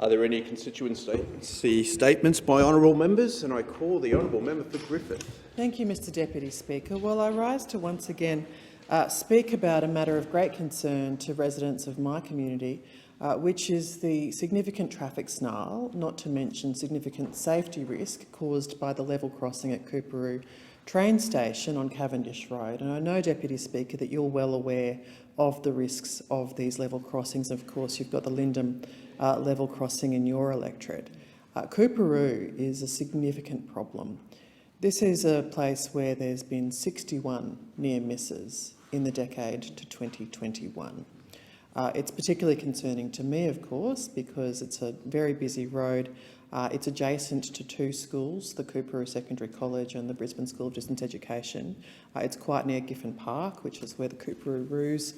Are there any constituency statements by honourable members? And I call the honourable member for Griffith. Thank you, Mr Deputy Speaker. Well, I rise to once again speak about a matter of great concern to residents of my community, which is the significant traffic snarl, not to mention significant safety risk caused by the level crossing at Coorparoo train station on Cavendish Road. And I know, Deputy Speaker, that you're well aware of the risks of these level crossings. Of course, you've got the Lindum level crossing in your electorate. Coorparoo is a significant problem. This is a place where there's been 61 near misses in the decade to 2021. It's particularly concerning to me, of course, because it's a very busy road. It's adjacent to two schools, the Coorparoo Secondary College and the Brisbane School of Distance Education. It's quite near Giffen Park, which is where the Coorparoo Roos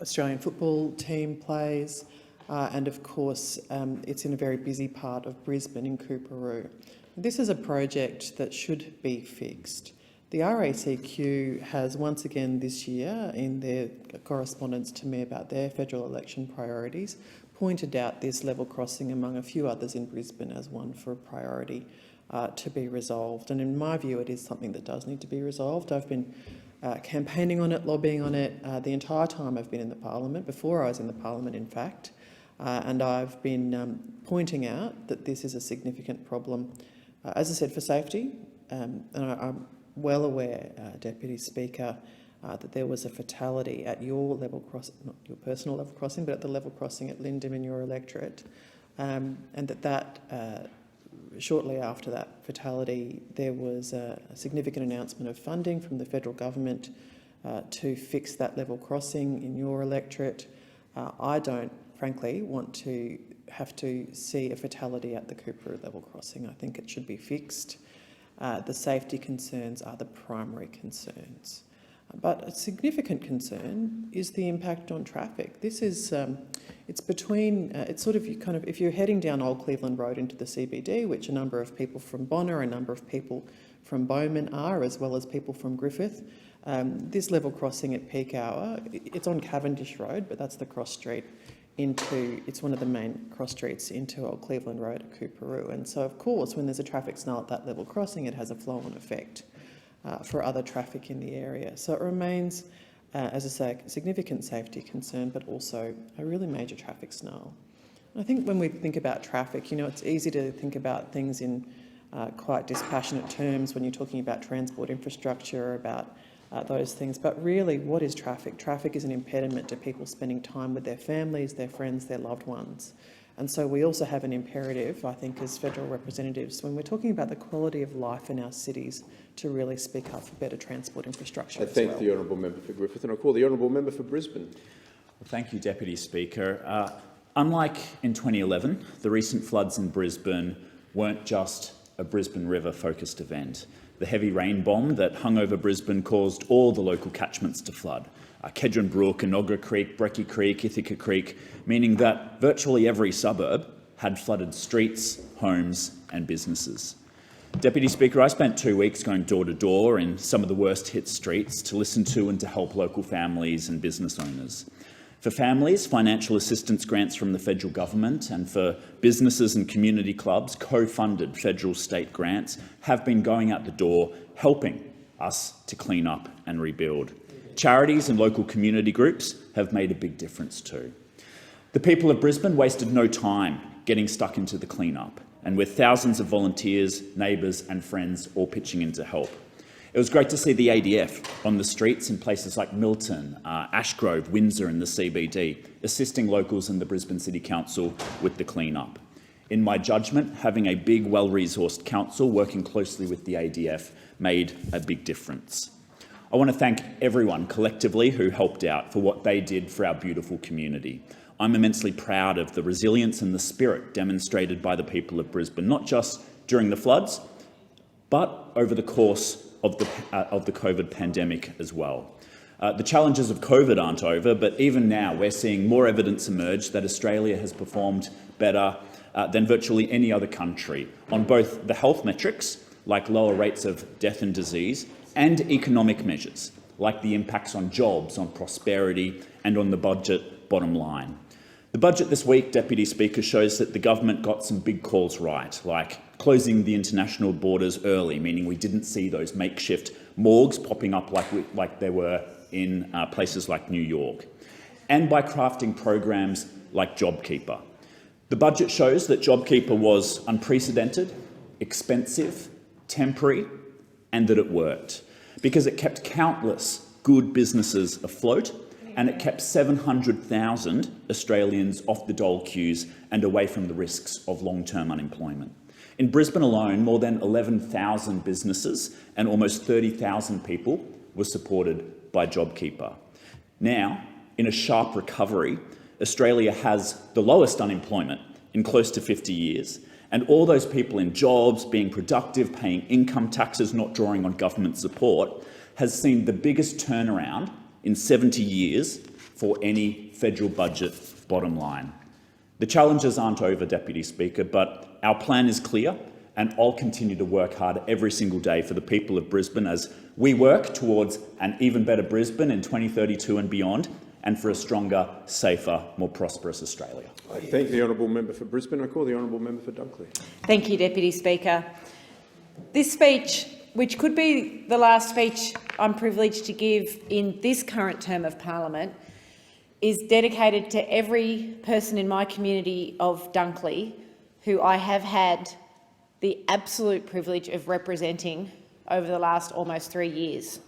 Australian football team plays. And of course, it's in a very busy part of Brisbane in Coorparoo. This is a project that should be fixed. The RACQ has once again this year, in their correspondence to me about their federal election priorities, pointed out this level crossing among a few others in Brisbane as one for a priority to be resolved. And in my view, it is something that does need to be resolved. I've been campaigning on it, lobbying on it the entire time I've been in the parliament, before I was in the parliament in fact, and I've been pointing out that this is a significant problem, as I said, for safety. And I'm well aware, Deputy Speaker, that there was a fatality at your level crossing, not your personal level crossing, but at the level crossing at Lindum in your electorate, and that shortly after that fatality there was a significant announcement of funding from the federal government to fix that level crossing in your electorate. I don't, frankly, want to have to see a fatality at the Coorparoo level crossing. I think it should be fixed. The safety concerns are the primary concerns. But a significant concern is the impact on traffic. This is, it's between, it's sort of, if you're heading down Old Cleveland Road into the CBD, which a number of people from Bonner, a number of people from Bowman are, as well as people from Griffith, this level crossing at peak hour, it's on Cavendish Road, but that's the cross street into, it's one of the main cross streets into Old Cleveland Road at Coorparoo. And so, of course, when there's a traffic snarl at that level crossing, it has a flow-on effect for other traffic in the area. So it remains, as I say, a significant safety concern, but also a really major traffic snarl. And I think when we think about traffic, it's easy to think about things in quite dispassionate terms when you're talking about transport infrastructure, about those things. But really, what is traffic? Traffic is an impediment to people spending time with their families, their friends, their loved ones. And so we also have an imperative, I think, as federal representatives, when we're talking about the quality of life in our cities, to really speak up for better transport infrastructure. I thank the honourable member for Griffith, and I call the honourable member for Brisbane. Well, thank you, Deputy Speaker. Unlike in 2011, the recent floods in Brisbane weren't just a Brisbane River-focused event. The heavy rain bomb that hung over Brisbane caused all the local catchments to flood. Kedron Brook, Enoggera Creek, Brecky Creek, Ithaca Creek, meaning that virtually every suburb had flooded streets, homes and businesses. Deputy Speaker, I spent 2 weeks going door to door in some of the worst hit streets to listen to and to help local families and business owners. For families, financial assistance grants from the federal government, and for businesses and community clubs, co-funded federal state grants have been going out the door, helping us to clean up and rebuild. Charities and local community groups have made a big difference too. The people of Brisbane wasted no time getting stuck into the clean-up, and with thousands of volunteers, neighbours and friends all pitching in to help. It was great to see the ADF on the streets in places like Milton, Ashgrove, Windsor and the CBD, assisting locals and the Brisbane City Council with the clean-up. In my judgment, having a big, well-resourced council working closely with the ADF made a big difference. I want to thank everyone collectively who helped out for what they did for our beautiful community. I'm immensely proud of the resilience and the spirit demonstrated by the people of Brisbane, not just during the floods, but over the course of the COVID pandemic as well. The challenges of COVID aren't over, but even now we're seeing more evidence emerge that Australia has performed better than virtually any other country on both the health metrics, like lower rates of death and disease, and economic measures, like the impacts on jobs, on prosperity, and on the budget bottom line. The budget this week, Deputy Speaker, shows that the government got some big calls right, like closing the international borders early, meaning we didn't see those makeshift morgues popping up like they were in places like New York, and by crafting programs like JobKeeper. The budget shows that JobKeeper was unprecedented, expensive, temporary, and that it worked, because it kept countless good businesses afloat, and it kept 700,000 Australians off the dole queues and away from the risks of long-term unemployment. In Brisbane alone, more than 11,000 businesses and almost 30,000 people were supported by JobKeeper. Now, in a sharp recovery, Australia has the lowest unemployment in close to 50 years, and all those people in jobs, being productive, paying income taxes, not drawing on government support, has seen the biggest turnaround in 70 years for any federal budget bottom line. The challenges aren't over, Deputy Speaker, but our plan is clear, and I'll continue to work hard every single day for the people of Brisbane as we work towards an even better Brisbane in 2032 and beyond, and for a stronger, safer, more prosperous Australia. I thank the honourable member for Brisbane. I call the honourable member for Dunkley. Thank you, Deputy Speaker. This speech, which could be the last speech I'm privileged to give in this current term of Parliament, is dedicated to every person in my community of Dunkley who I have had the absolute privilege of representing over the last almost 3 years.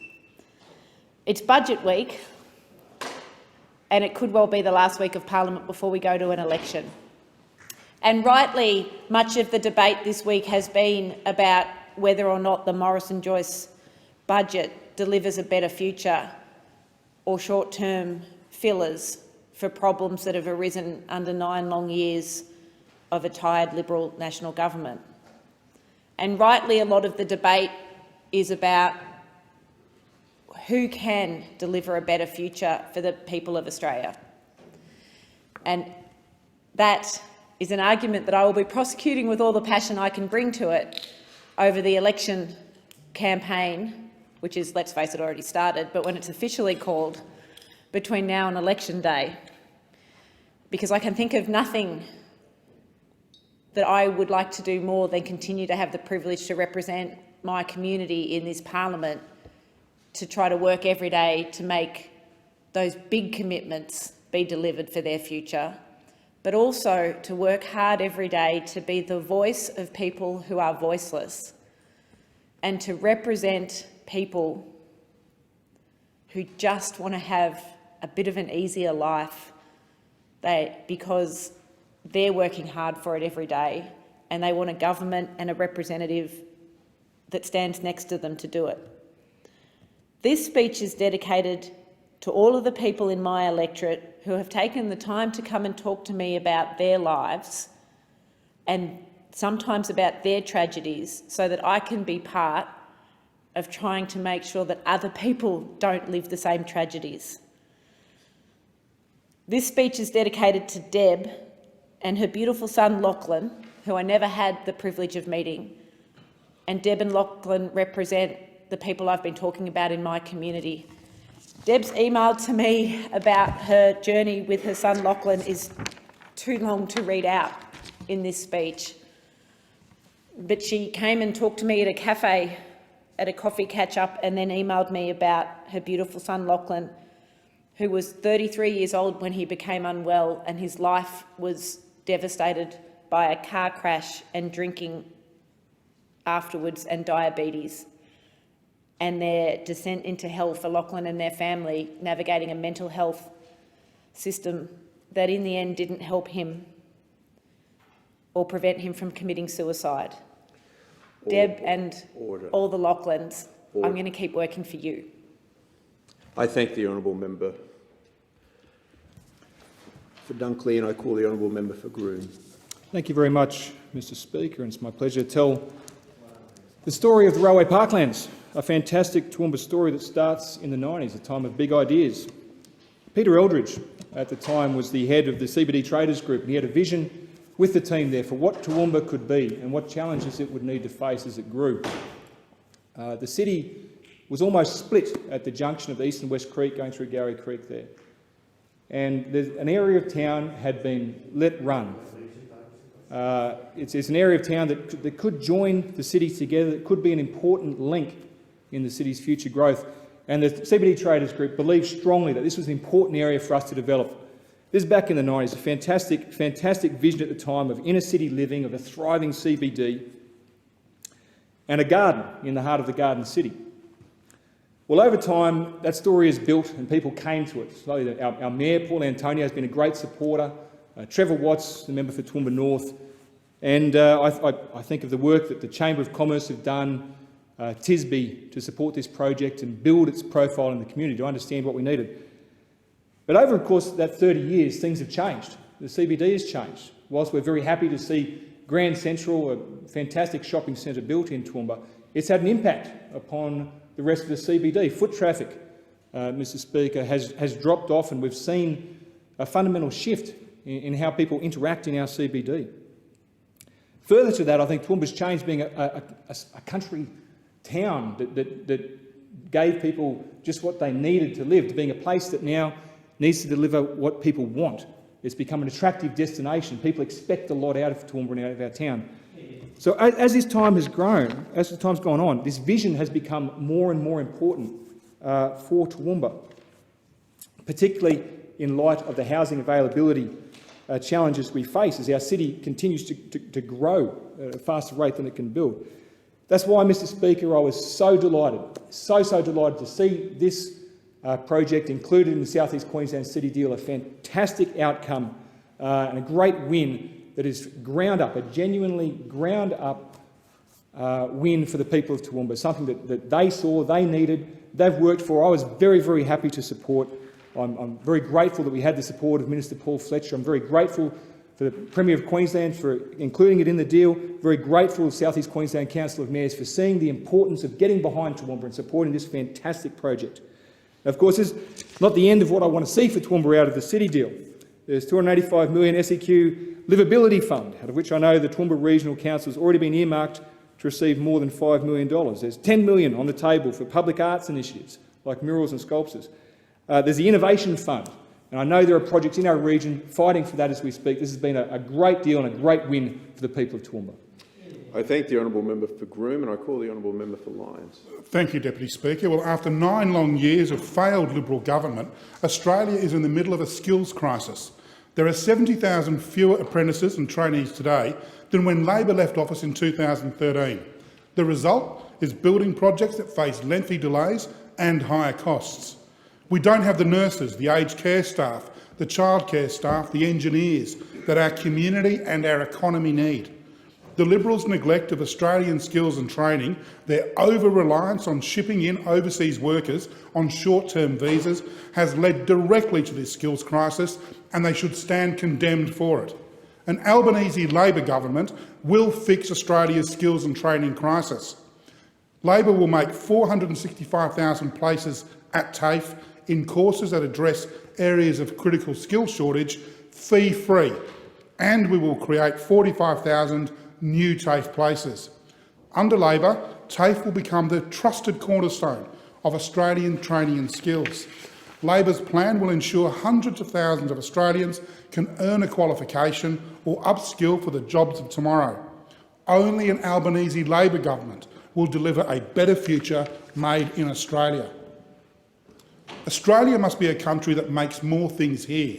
It's budget week, and it could well be the last week of Parliament before we go to an election. And rightly, much of the debate this week has been about whether or not the Morrison-Joyce budget delivers a better future or short-term fillers for problems that have arisen under 9 long years of a tired Liberal national government. And rightly, a lot of the debate is about who can deliver a better future for the people of Australia. And that is an argument that I will be prosecuting with all the passion I can bring to it over the election campaign, which is, let's face it, already started, but when it's officially called, between now and election day. Because I can think of nothing that I would like to do more than continue to have the privilege to represent my community in this Parliament, to try to work every day to make those big commitments be delivered for their future, but also to work hard every day to be the voice of people who are voiceless and to represent people who just want to have a bit of an easier life because they're working hard for it every day and they want a government and a representative that stands next to them to do it. This speech is dedicated to all of the people in my electorate who have taken the time to come and talk to me about their lives and sometimes about their tragedies so that I can be part of trying to make sure that other people don't live the same tragedies. This speech is dedicated to Deb and her beautiful son Lachlan, who I never had the privilege of meeting. And Deb and Lachlan represent the people I've been talking about in my community. Deb's email to me about her journey with her son Lachlan is too long to read out in this speech. But she came and talked to me at a cafe, at a coffee catch-up, and then emailed me about her beautiful son Lachlan, who was 33 years old when he became unwell, and his life was devastated by a car crash and drinking afterwards and diabetes, and their descent into hell for Lachlan and their family, navigating a mental health system that in the end didn't help him or prevent him from committing suicide. Deb and all the Lachlans, I'm going to keep working for you. I thank the honourable member for Dunkley, and I call the honourable member for Groom. Thank you very much, Mr Speaker, and it's my pleasure to tell the story of the Railway Parklands, a fantastic Toowoomba story that starts in the 90s, a time of big ideas. Peter Eldridge, at the time, was the head of the CBD Traders Group, and he had a vision with the team there for what Toowoomba could be and what challenges it would need to face as it grew. The city was almost split at the junction of the East and West Creek going through Garry Creek there. and there's an area of town had been let run. It's an area of town that could join the city together, that could be an important link in the city's future growth. And the CBD Traders Group believes strongly that this was an important area for us to develop. This is back in the 90s, a fantastic vision at the time of inner city living, of a thriving CBD, and a garden in the heart of the Garden City. Well, over time, that story is built and people came to it. So our Mayor, Paul Antonio, has been a great supporter. Trevor Watts, the member for Toowoomba North. And I think of the work that the Chamber of Commerce have done, TISB, to support this project and build its profile in the community, to understand what we needed. But over the course of that 30 years, things have changed. The CBD has changed. Whilst we're very happy to see Grand Central, a fantastic shopping centre built in Toowoomba, it's had an impact upon the rest of the CBD. Foot traffic, Mr Speaker, has dropped off, and we've seen a fundamental shift in how people interact in our CBD. Further to that, I think Toowoomba's changed, being a country town that gave people just what they needed to live, to being a place that now needs to deliver what people want. It's become an attractive destination. People expect a lot out of Toowoomba and out of our town. So as this time has grown, as the time's gone on, this vision has become more and more important for Toowoomba, particularly in light of the housing availability challenges we face as our city continues to grow at a faster rate than it can build. That's why, Mr Speaker, I was so delighted to see this project included in the South East Queensland City Deal, a fantastic outcome and a great win that is ground up, a genuinely ground up win for the people of Toowoomba, something that they saw, they needed, they've worked for. I was very, very happy to support. I'm very grateful that we had the support of Minister Paul Fletcher. I'm very grateful for the Premier of Queensland for including it in the deal. Very grateful to South East Queensland Council of Mayors for seeing the importance of getting behind Toowoomba and supporting this fantastic project. Now, of course, this is not the end of what I want to see for Toowoomba out of the City deal. There's $285 million SEQ Livability Fund, out of which I know the Toowoomba Regional Council has already been earmarked to receive more than $5 million. There's $10 million on the table for public arts initiatives like murals and sculptures. There's the Innovation Fund, and I know there are projects in our region fighting for that as we speak. This has been a great deal and a great win for the people of Toowoomba. I thank the honourable member for Groom, and I call the honourable member for Lyons. Thank you, Deputy Speaker. Well, after 9 long years of failed Liberal government, Australia is in the middle of a skills crisis. There are 70,000 fewer apprentices and trainees today than when Labor left office in 2013. The result is building projects that face lengthy delays and higher costs. We don't have the nurses, the aged care staff, the childcare staff, the engineers that our community and our economy need. The Liberals' neglect of Australian skills and training, their over-reliance on shipping in overseas workers on short-term visas has led directly to this skills crisis, and they should stand condemned for it. An Albanese Labor government will fix Australia's skills and training crisis. Labor will make 465,000 places at TAFE in courses that address areas of critical skill shortage fee-free, and we will create 45,000 new TAFE places. Under Labor, TAFE will become the trusted cornerstone of Australian training and skills. Labor's plan will ensure hundreds of thousands of Australians can earn a qualification or upskill for the jobs of tomorrow. Only an Albanese Labor government will deliver a better future made in Australia. Australia must be a country that makes more things here.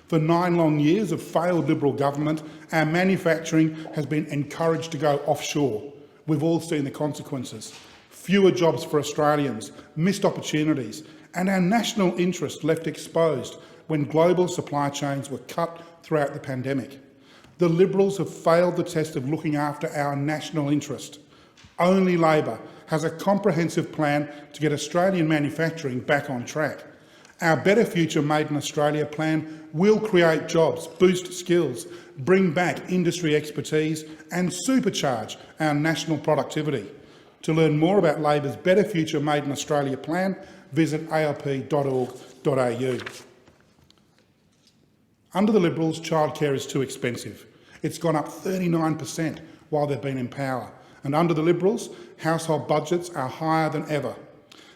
For 9 long years of failed Liberal government, our manufacturing has been encouraged to go offshore. We've all seen the consequences. Fewer jobs for Australians, missed opportunities, and our national interest left exposed when global supply chains were cut throughout the pandemic. The Liberals have failed the test of looking after our national interest. Only Labor has a comprehensive plan to get Australian manufacturing back on track. Our Better Future Made in Australia plan will create jobs, boost skills, bring back industry expertise and supercharge our national productivity. To learn more about Labor's Better Future Made in Australia plan, visit alp.org.au. Under the Liberals, childcare is too expensive. It's gone up 39% while they've been in power. And under the Liberals, household budgets are higher than ever.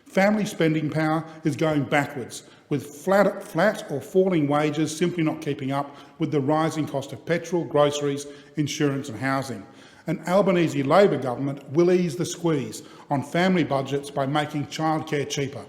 Family spending power is going backwards, with flat or falling wages simply not keeping up with the rising cost of petrol, groceries, insurance and housing. An Albanese Labor government will ease the squeeze on family budgets by making childcare cheaper.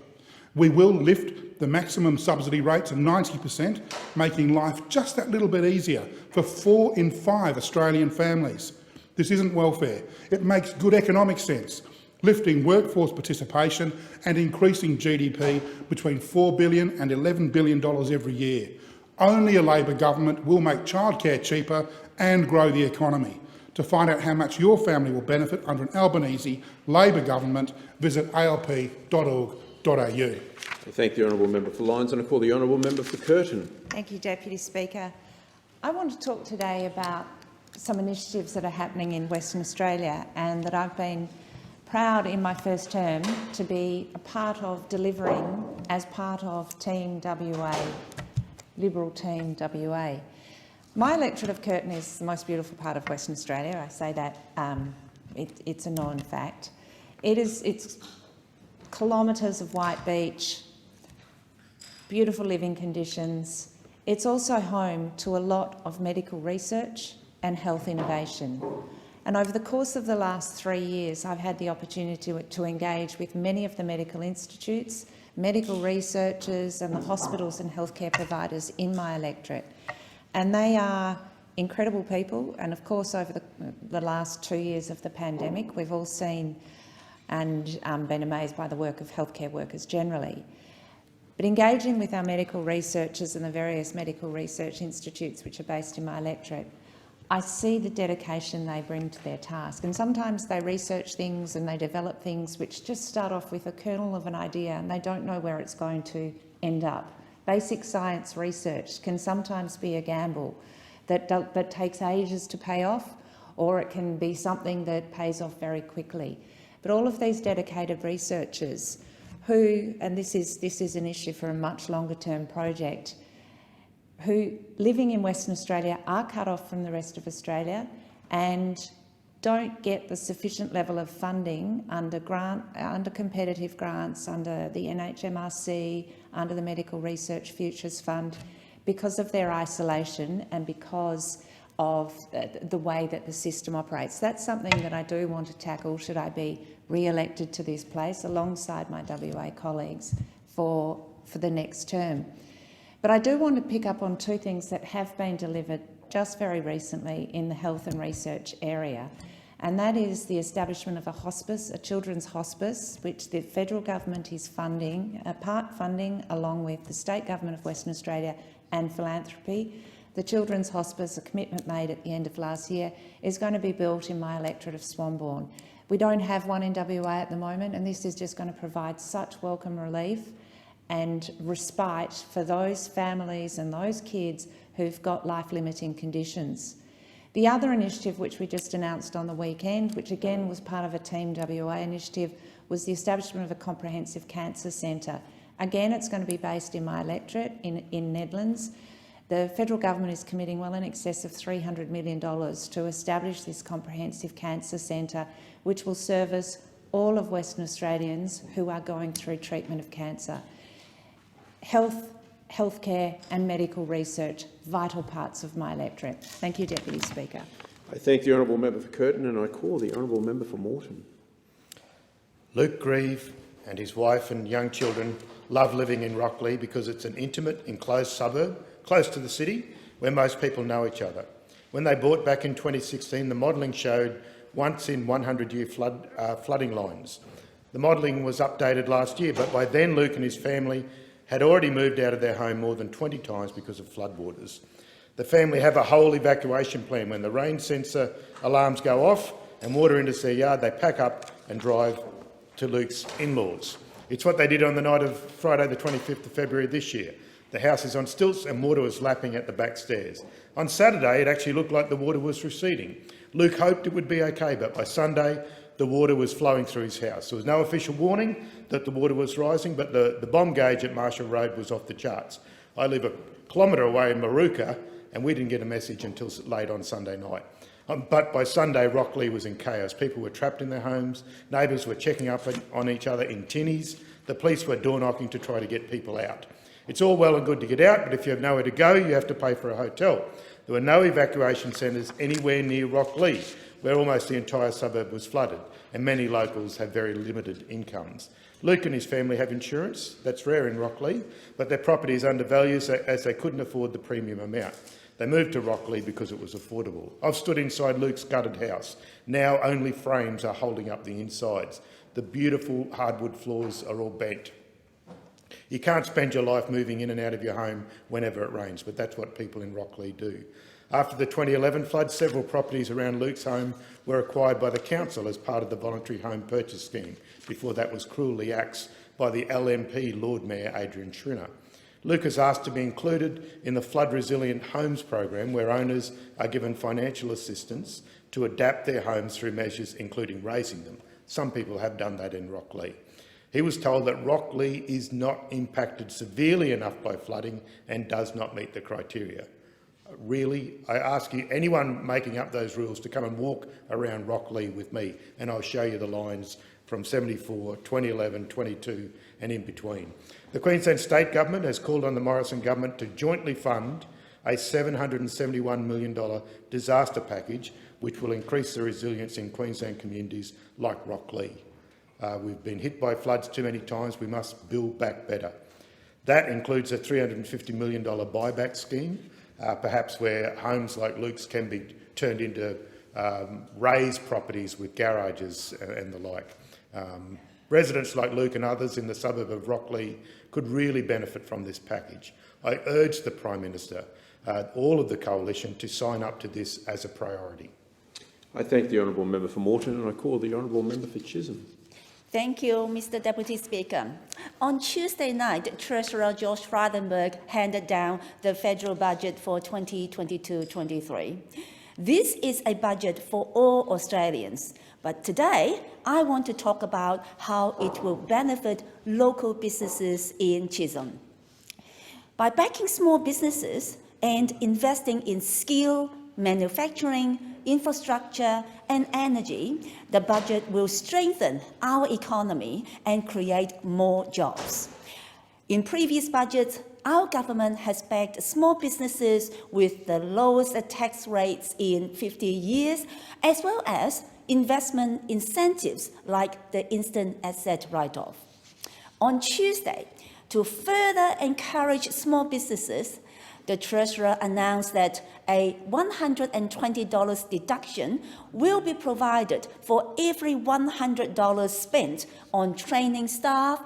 We will lift the maximum subsidy rate to 90%, making life just that little bit easier for 4 in 5 Australian families. This isn't welfare. It makes good economic sense, lifting workforce participation and increasing GDP between $4 billion and $11 billion every year. Only a Labor government will make childcare cheaper and grow the economy. To find out how much your family will benefit under an Albanese Labor government, visit alp.org.au. I thank the honourable member for Lyons and I call the honourable member for Curtin. Thank you, Deputy Speaker. I want to talk today about some initiatives that are happening in Western Australia and that I've been proud in my first term to be a part of delivering as part of Team WA, Liberal Team WA. My electorate of Curtin is the most beautiful part of Western Australia. I say that it's a known fact. It's kilometres of white beach, beautiful living conditions. It's also home to a lot of medical research and health innovation. And over the course of the last 3 years, I've had the opportunity to engage with many of the medical institutes, medical researchers and the hospitals and healthcare providers in my electorate. And they are incredible people. And of course, over the last 2 years of the pandemic, we've all seen and been amazed by the work of healthcare workers generally. But engaging with our medical researchers and the various medical research institutes which are based in my electorate, I see the dedication they bring to their task. And sometimes they research things and they develop things which just start off with a kernel of an idea and they don't know where it's going to end up. Basic science research can sometimes be a gamble that takes ages to pay off, or it can be something that pays off very quickly. But all of these dedicated researchers who, and this is an issue for a much longer term project, who living in Western Australia are cut off from the rest of Australia and don't get the sufficient level of funding under competitive grants, under the NHMRC, under the Medical Research Futures Fund, because of their isolation and because of the way that the system operates. That's something that I do want to tackle should I be re-elected to this place alongside my WA colleagues for the next term. But I do want to pick up on 2 things that have been delivered just very recently in the health and research area, and that is the establishment of a hospice, a children's hospice, which the federal government is part funding along with the state government of Western Australia and philanthropy. The children's hospice, a commitment made at the end of last year, is going to be built in my electorate of Swanbourne. We don't have one in WA at the moment, and this is just going to provide such welcome relief and respite for those families and those kids who've got life-limiting conditions. The other initiative which we just announced on the weekend, which again was part of a Team WA initiative, was the establishment of a comprehensive cancer centre. Again, it's going to be based in my electorate in Nedlands. The federal government is committing well in excess of $300 million to establish this comprehensive cancer centre, which will service all of Western Australians who are going through treatment of cancer. Healthcare and medical research, vital parts of my electorate. Thank you, Deputy Speaker. I thank the honourable member for Curtin and I call the honourable member for Moreton. Luke Grieve and his wife and young children love living in Rocklea because it's an intimate, enclosed suburb, close to the city, where most people know each other. When they bought back in 2016, the modelling showed once in 100-year flooding lines. The modelling was updated last year, but by then Luke and his family had already moved out of their home more than 20 times because of floodwaters. The family have a whole evacuation plan. When the rain sensor alarms go off and water enters their yard, they pack up and drive to Luke's in-laws. It's what they did on the night of Friday the 25th of February this year. The house is on stilts and water was lapping at the back stairs. On Saturday, it actually looked like the water was receding. Luke hoped it would be okay, but by Sunday, the water was flowing through his house. There was no official warning that the water was rising, but the bomb gauge at Marshall Road was off the charts. I live a kilometre away in Maruka, and we didn't get a message until late on Sunday night. But by Sunday, Rocklea was in chaos. People were trapped in their homes, neighbours were checking up on each other in tinnies, the police were door knocking to try to get people out. It's all well and good to get out, but if you have nowhere to go, you have to pay for a hotel. There were no evacuation centres anywhere near Rocklea, where almost the entire suburb was flooded, and many locals have very limited incomes. Luke and his family have insurance. That's rare in Rocklea, but their property is undervalued as they couldn't afford the premium amount. They moved to Rocklea because it was affordable. I've stood inside Luke's gutted house. Now only frames are holding up the insides. The beautiful hardwood floors are all bent. You can't spend your life moving in and out of your home whenever it rains, but that's what people in Rocklea do. After the 2011 flood, several properties around Luke's home were acquired by the council as part of the voluntary home purchase scheme. Before that was cruelly axed by the LNP Lord Mayor Adrian Schrinner. Luke has asked to be included in the Flood Resilient Homes program, where owners are given financial assistance to adapt their homes through measures including raising them. Some people have done that in Rocklea. He was told that Rocklea is not impacted severely enough by flooding and does not meet the criteria. Really, I ask you, anyone making up those rules, to come and walk around Rocklea with me, and I'll show you the lines from 74, 2011, 22 and in between. The Queensland State Government has called on the Morrison Government to jointly fund a $771 million disaster package, which will increase the resilience in Queensland communities like Rocklea. We've been hit by floods too many times. We must build back better. That includes a $350 million buyback scheme, perhaps where homes like Luke's can be turned into raised properties with garages and the like. Residents like Luke and others in the suburb of Rocklea could really benefit from this package. I urge the Prime Minister, all of the Coalition, to sign up to this as a priority. I thank the honourable member for Moreton, and I call the honourable member for Chisholm. Thank you, Mr. Deputy Speaker. On Tuesday night, Treasurer George Frydenberg handed down the federal budget for 2022-23. This is a budget for all Australians, but today I want to talk about how it will benefit local businesses in Chisholm. By backing small businesses and investing in skill, manufacturing, infrastructure and energy, the budget will strengthen our economy and create more jobs. In previous budgets, our government has backed small businesses with the lowest tax rates in 50 years, as well as investment incentives like the instant asset write-off. On Tuesday, to further encourage small businesses, the Treasurer announced that a $120 deduction will be provided for every $100 spent on training staff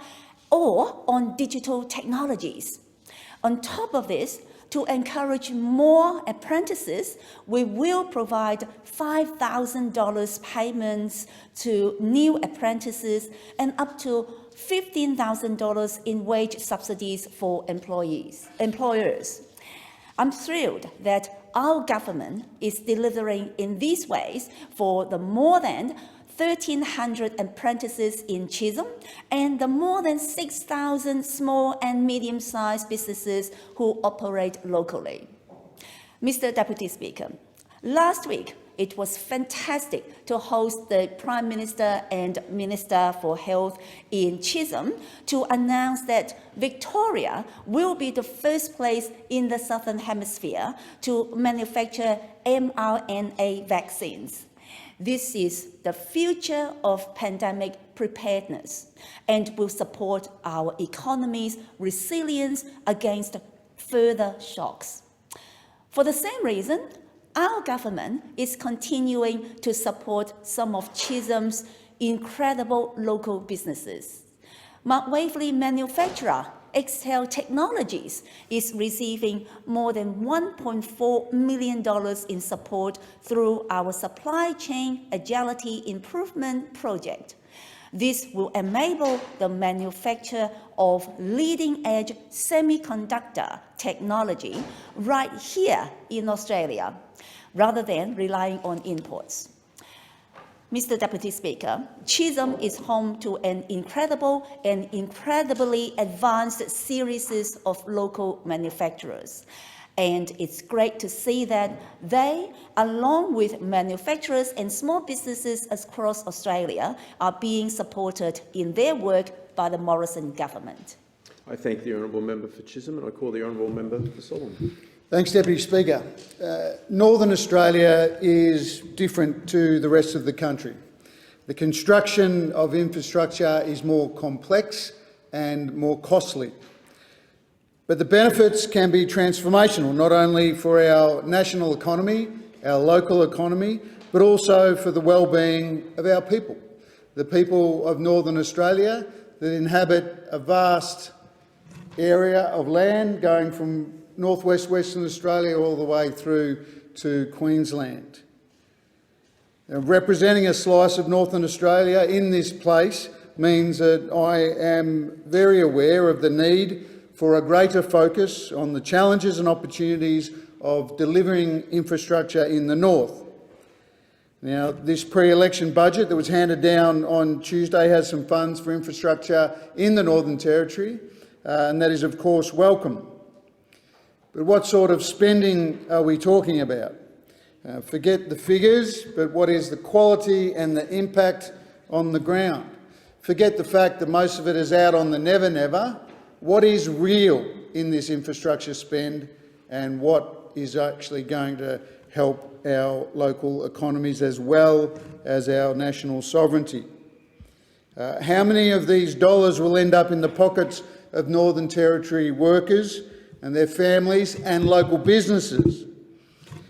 or on digital technologies. On top of this, to encourage more apprentices, we will provide $5,000 payments to new apprentices and up to $15,000 in wage subsidies for employers. I'm thrilled that our government is delivering in these ways for the more than 1,300 apprentices in Chisholm and the more than 6,000 small and medium-sized businesses who operate locally. Mr. Deputy Speaker, last week it was fantastic to host the Prime Minister and Minister for Health in Chisholm to announce that Victoria will be the first place in the Southern Hemisphere to manufacture mRNA vaccines. This is the future of pandemic preparedness and will support our economy's resilience against further shocks. For the same reason, our government is continuing to support some of Chisholm's incredible local businesses. Mark Waverley manufacturer Excel Technologies is receiving more than $1.4 million in support through our Supply Chain Agility Improvement Project. This will enable the manufacture of leading-edge semiconductor technology right here in Australia, rather than relying on imports. Mr. Deputy Speaker, Chisholm is home to an incredible and incredibly advanced series of local manufacturers. And it's great to see that they, along with manufacturers and small businesses across Australia, are being supported in their work by the Morrison government. I thank the honourable member for Chisholm and I call the honourable member for Solomon. Thanks, Deputy Speaker. Northern Australia is different to the rest of the country. The construction of infrastructure is more complex and more costly. But the benefits can be transformational, not only for our national economy, our local economy, but also for the well-being of our people, the people of Northern Australia that inhabit a vast area of land going from northwest Western Australia all the way through to Queensland. Now, representing a slice of Northern Australia in this place means that I am very aware of the need for a greater focus on the challenges and opportunities of delivering infrastructure in the north. Now, this pre-election budget that was handed down on Tuesday has some funds for infrastructure in the Northern Territory, and that is of course welcome. But what sort of spending are we talking about? Forget the figures, but what is the quality and the impact on the ground? Forget the fact that most of it is out on the never-never. What is real in this infrastructure spend and what is actually going to help our local economies as well as our national sovereignty? How many of these dollars will end up in the pockets of Northern Territory workers and their families and local businesses?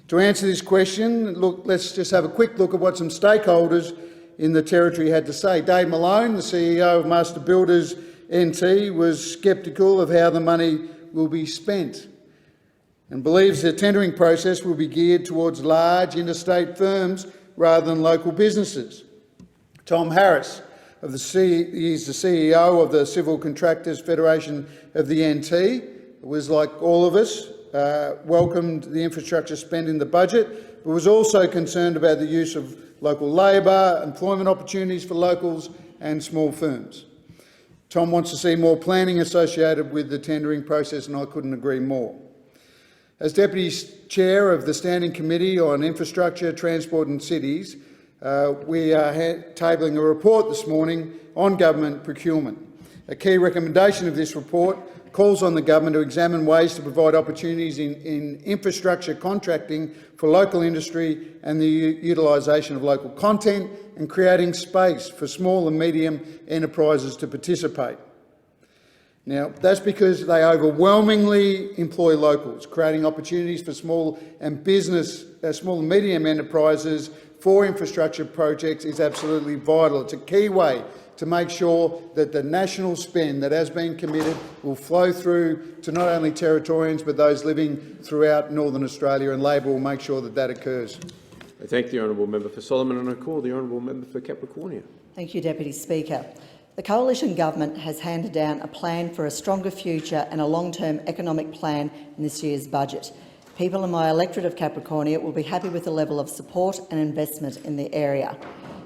To answer this question, look, let's just have a quick look at what some stakeholders in the Territory had to say. Dave Malone, the CEO of Master Builders NT, was sceptical of how the money will be spent and believes the tendering process will be geared towards large interstate firms rather than local businesses. Tom Harris, he's the CEO of the Civil Contractors Federation of the NT, was, like all of us, welcomed the infrastructure spend in the budget, but was also concerned about the use of local labour, employment opportunities for locals and small firms. Tom wants to see more planning associated with the tendering process, and I couldn't agree more. As Deputy Chair of the Standing Committee on Infrastructure, Transport and Cities, we are tabling a report this morning on government procurement. A key recommendation of this report calls on the government to examine ways to provide opportunities in infrastructure contracting for local industry and the utilisation of local content and creating space for small and medium enterprises to participate. Now, that's because they overwhelmingly employ locals. Creating opportunities for small and medium enterprises for infrastructure projects is absolutely vital. It's a key way to make sure that the national spend that has been committed will flow through to not only Territorians but those living throughout Northern Australia, and Labor will make sure that that occurs. I thank the honourable member for Solomon and I call the honourable member for Capricornia. Thank you, Deputy Speaker. The Coalition Government has handed down a plan for a stronger future and a long-term economic plan in this year's budget. People in my electorate of Capricornia will be happy with the level of support and investment in the area.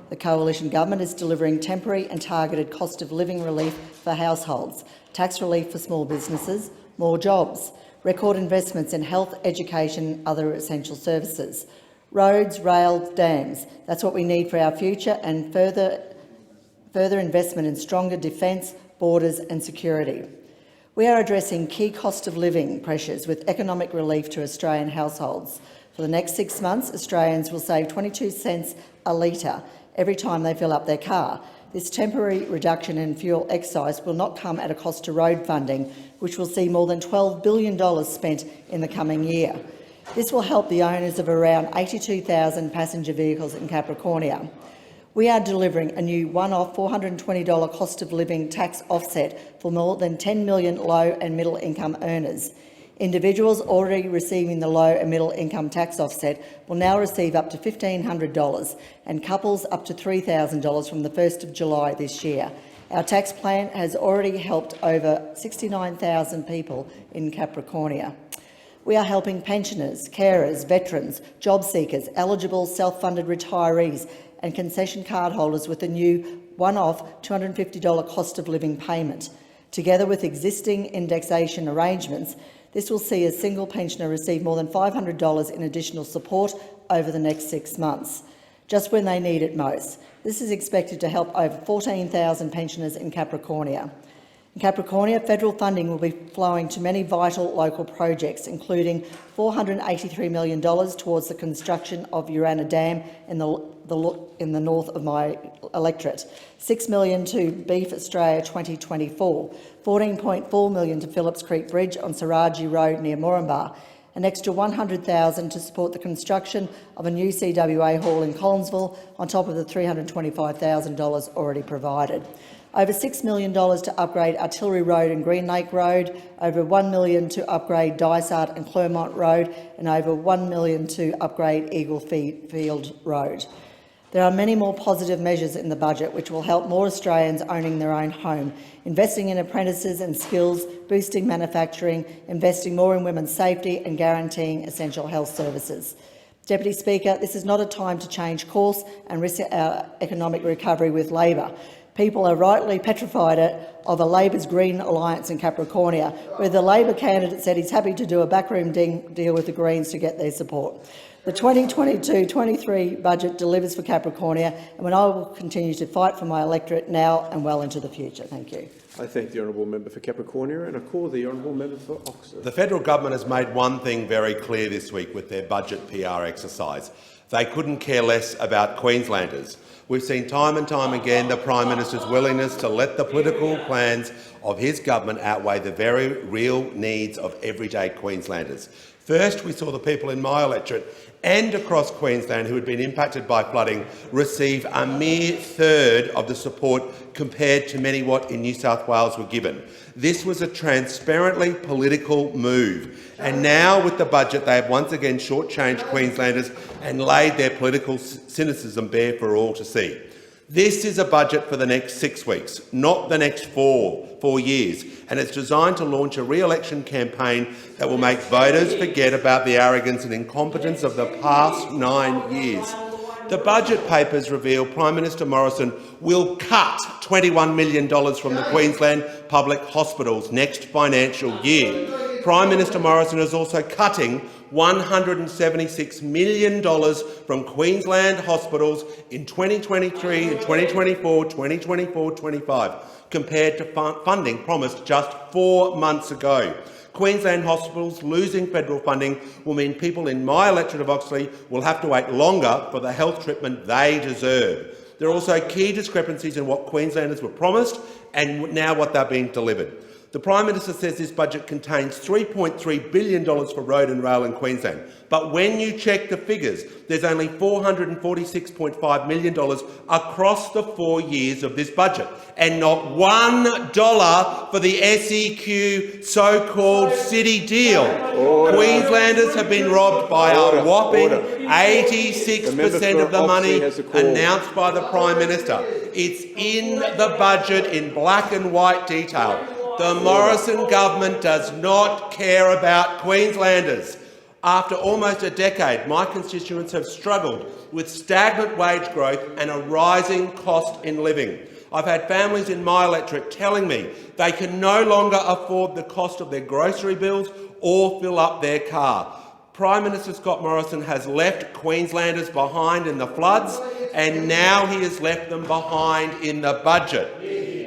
The Coalition Government is delivering temporary and targeted cost of living relief for households, tax relief for small businesses, more jobs, record investments in health, education and other essential services, roads, rail, dams. That's what we need for our future, and further investment in stronger defence, borders and security. We are addressing key cost of living pressures with economic relief to Australian households. For the next 6 months, Australians will save 22 cents a litre every time they fill up their car. This temporary reduction in fuel excise will not come at a cost to road funding, which will see more than $12 billion spent in the coming year. This will help the owners of around 82,000 passenger vehicles in Capricornia. We are delivering a new one-off $420 cost of living tax offset for more than 10 million low and middle income earners. Individuals already receiving the low and middle income tax offset will now receive up to $1,500 and couples up to $3,000 from the 1st of July this year. Our tax plan has already helped over 69,000 people in Capricornia. We are helping pensioners, carers, veterans, job seekers, eligible self-funded retirees and concession card holders with a new one-off $250 cost of living payment. Together with existing indexation arrangements, this will see a single pensioner receive more than $500 in additional support over the next 6 months, just when they need it most. This is expected to help over 14,000 pensioners in Capricornia. In Capricornia, federal funding will be flowing to many vital local projects, including $483 million towards the construction of Urana Dam in the north of my electorate, $6 million to Beef Australia 2024, $14.4 million to Phillips Creek Bridge on Saraji Road near Moranbah, an extra $100,000 to support the construction of a new CWA hall in Collinsville on top of the $325,000 already provided. Over $6 million to upgrade Artillery Road and Green Lake Road, over $1 million to upgrade Dysart and Clermont Road, and over $1 million to upgrade Eagle Field Road. There are many more positive measures in the budget which will help more Australians owning their own home, investing in apprentices and skills, boosting manufacturing, investing more in women's safety and guaranteeing essential health services. Deputy Speaker, this is not a time to change course and risk our economic recovery with Labor. People are rightly petrified of a Labor's Green Alliance in Capricornia, where the Labor candidate said he's happy to do a backroom deal with the Greens to get their support. The 2022-23 budget delivers for Capricornia, and I will continue to fight for my electorate now and well into the future. Thank you. I thank the honourable member for Capricornia and I call the honourable member for Oxford. The federal government has made one thing very clear this week with their budget PR exercise. They couldn't care less about Queenslanders. We've seen time and time again the Prime Minister's willingness to let the political plans of his government outweigh the very real needs of everyday Queenslanders. First, we saw the people in my electorate and across Queensland who had been impacted by flooding receive a mere third of the support compared to many what in New South Wales were given. This was a transparently political move. And now, with the budget, they have once again shortchanged Queenslanders and laid their political cynicism bare for all to see. This is a budget for the next 6 weeks, not the next four years, and it's designed to launch a re-election campaign that will make voters forget about the arrogance and incompetence of the past 9 years. The budget papers reveal Prime Minister Morrison will cut $21 million from the Queensland public hospitals next financial year. Prime Minister Morrison is also cutting $176 million from Queensland hospitals in 2023 and 2024, 2024-25, compared to funding promised just 4 months ago. Queensland hospitals losing federal funding will mean people in my electorate of Oxley will have to wait longer for the health treatment they deserve. There are also key discrepancies in what Queenslanders were promised and now what they're being delivered. The Prime Minister says this budget contains $3.3 billion for road and rail in Queensland. But when you check the figures, there's only $446.5 million across the 4 years of this budget, and not $1 for the SEQ so-called city deal. Queenslanders have been robbed by a whopping 86% of the money announced by the Prime Minister. It's in the budget in black and white detail. The Morrison government does not care about Queenslanders. After almost a decade, my constituents have struggled with stagnant wage growth and a rising cost in living. I've had families in my electorate telling me they can no longer afford the cost of their grocery bills or fill up their car. Prime Minister Scott Morrison has left Queenslanders behind in the floods, and now he has left them behind in the budget.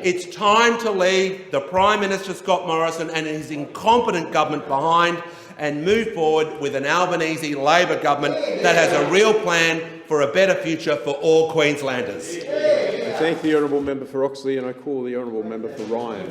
It's time to leave the Prime Minister Scott Morrison and his incompetent government behind and move forward with an Albanese Labor government that has a real plan for a better future for all Queenslanders. I thank the honourable member for Oxley and I call the honourable member for Ryan.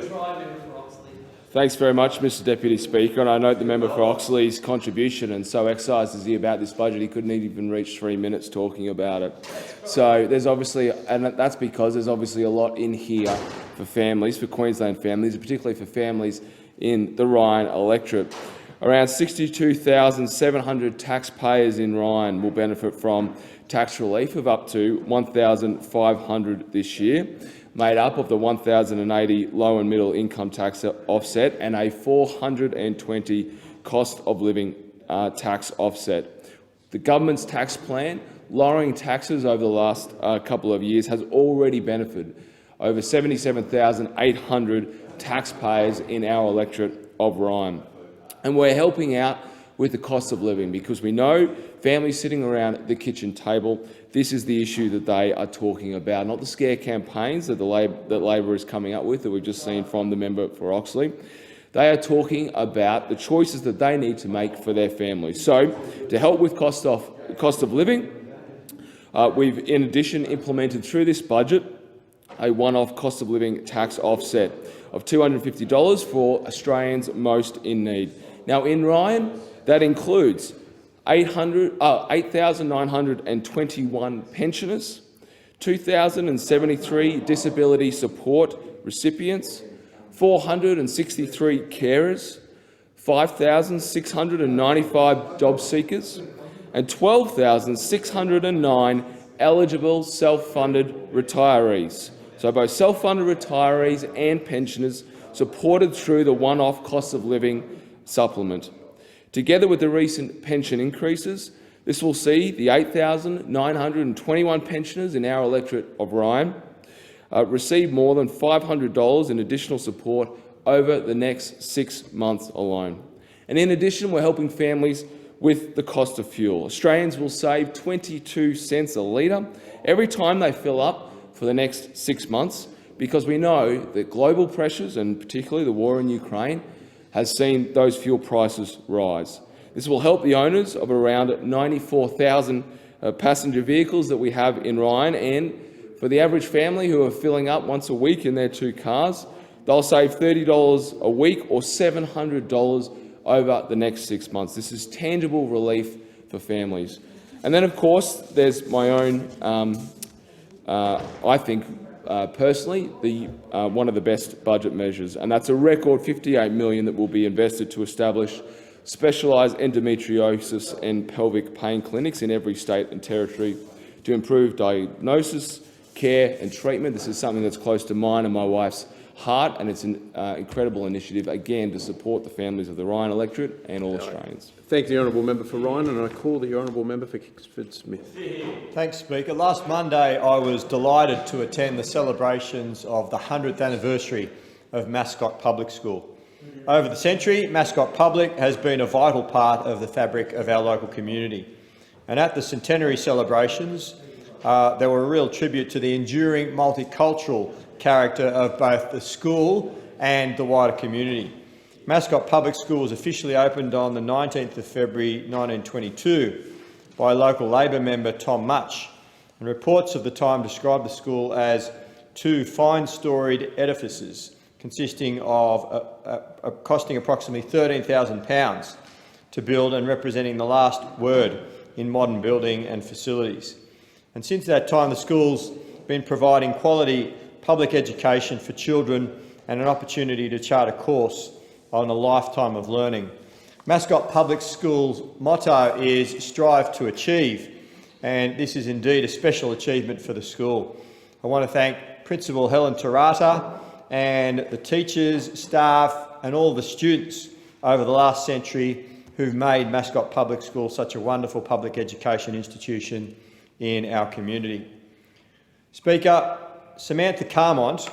Thanks very much, Mr Deputy Speaker, and I note the member for Oxley's contribution, and so excised is he about this budget, he couldn't even reach 3 minutes talking about it. So there's obviously, and that's because there's obviously a lot in here for families, for Queensland families, particularly for families in the Ryan electorate. Around 62,700 taxpayers in Ryan will benefit from tax relief of up to $1,500 this year, made up of the $1,080 low and middle income tax offset and a $420 cost of living tax offset. The government's tax plan, lowering taxes over the last couple of years, has already benefited over 77,800 taxpayers in our electorate of Ryan. And we're helping out with the cost of living, because we know families sitting around the kitchen table, this is the issue that they are talking about, not the scare campaigns that Labor is coming up with that we've just seen from the member for Oxley. They are talking about the choices that they need to make for their families. So, to help with cost of living, we've in addition implemented through this budget a one-off cost of living tax offset of $250 for Australians most in need. Now, in Ryan, that includes 8,921 pensioners, 2,073 disability support recipients, 463 carers, 5,695 job seekers, and 12,609 eligible self-funded retirees. So both self-funded retirees and pensioners supported through the one-off cost of living supplement. Together with the recent pension increases, this will see the 8,921 pensioners in our electorate of Ryan receive more than $500 in additional support over the next 6 months alone. And in addition, we're helping families with the cost of fuel. Australians will save 22 cents a litre every time they fill up for the next 6 months, because we know that global pressures, and particularly the war in Ukraine, has seen those fuel prices rise. This will help the owners of around 94,000 passenger vehicles that we have in Ryan, and for the average family who are filling up once a week in their 2 cars, they'll save $30 a week or $700 over the next 6 months. This is tangible relief for families. And then, of course, there's my own, I think, personally, one of the best budget measures, and that's a record $58 million that will be invested to establish specialised endometriosis and pelvic pain clinics in every state and territory to improve diagnosis, care and treatment. This is something that's close to mine and my wife's heart, and it's an incredible initiative, again, to support the families of the Ryan electorate and all Australians. Thank the honourable member for Ryan, and I call the honourable member for Kingsford Smith. Thanks, Speaker. Last Monday I was delighted to attend the celebrations of the 100th anniversary of Mascot Public School. Over the century, Mascot Public has been a vital part of the fabric of our local community. And at the centenary celebrations, there were a real tribute to the enduring multicultural character of both the school and the wider community. Mascot Public School was officially opened on the 19th of February 1922 by local Labor member Tom Much, and reports of the time described the school as 2 fine-storied edifices consisting of costing approximately £13,000 to build and representing the last word in modern building and facilities. And since that time, the school's been providing quality public education for children and an opportunity to chart a course on a lifetime of learning. Mascot Public School's motto is "Strive to Achieve," and this is indeed a special achievement for the school. I want to thank Principal Helen Tarata and the teachers, staff and all the students over the last century who've made Mascot Public School such a wonderful public education institution in our community. Speaker, Samantha Carmont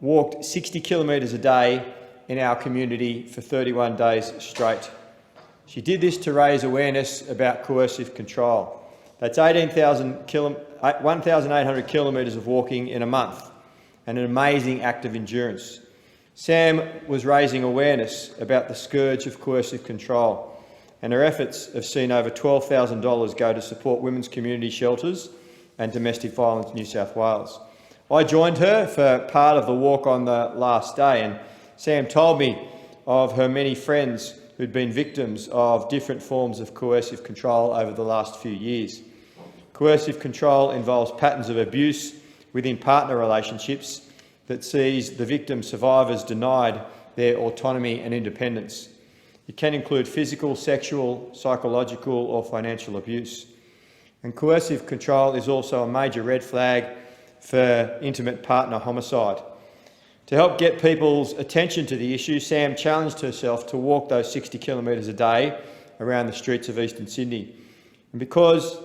walked 60 kilometres a day in our community for 31 days straight. She did this to raise awareness about coercive control. That's 1,800 kilometres of walking in a month, and an amazing act of endurance. Sam was raising awareness about the scourge of coercive control, and her efforts have seen over $12,000 go to support women's community shelters and Domestic Violence New South Wales. I joined her for part of the walk on the last day, and Sam told me of her many friends who'd been victims of different forms of coercive control over the last few years. Coercive control involves patterns of abuse within partner relationships that sees the victim survivors denied their autonomy and independence. It can include physical, sexual, psychological or financial abuse. And coercive control is also a major red flag for intimate partner homicide. To help get people's attention to the issue, Sam challenged herself to walk those 60 kilometres a day around the streets of eastern Sydney. And because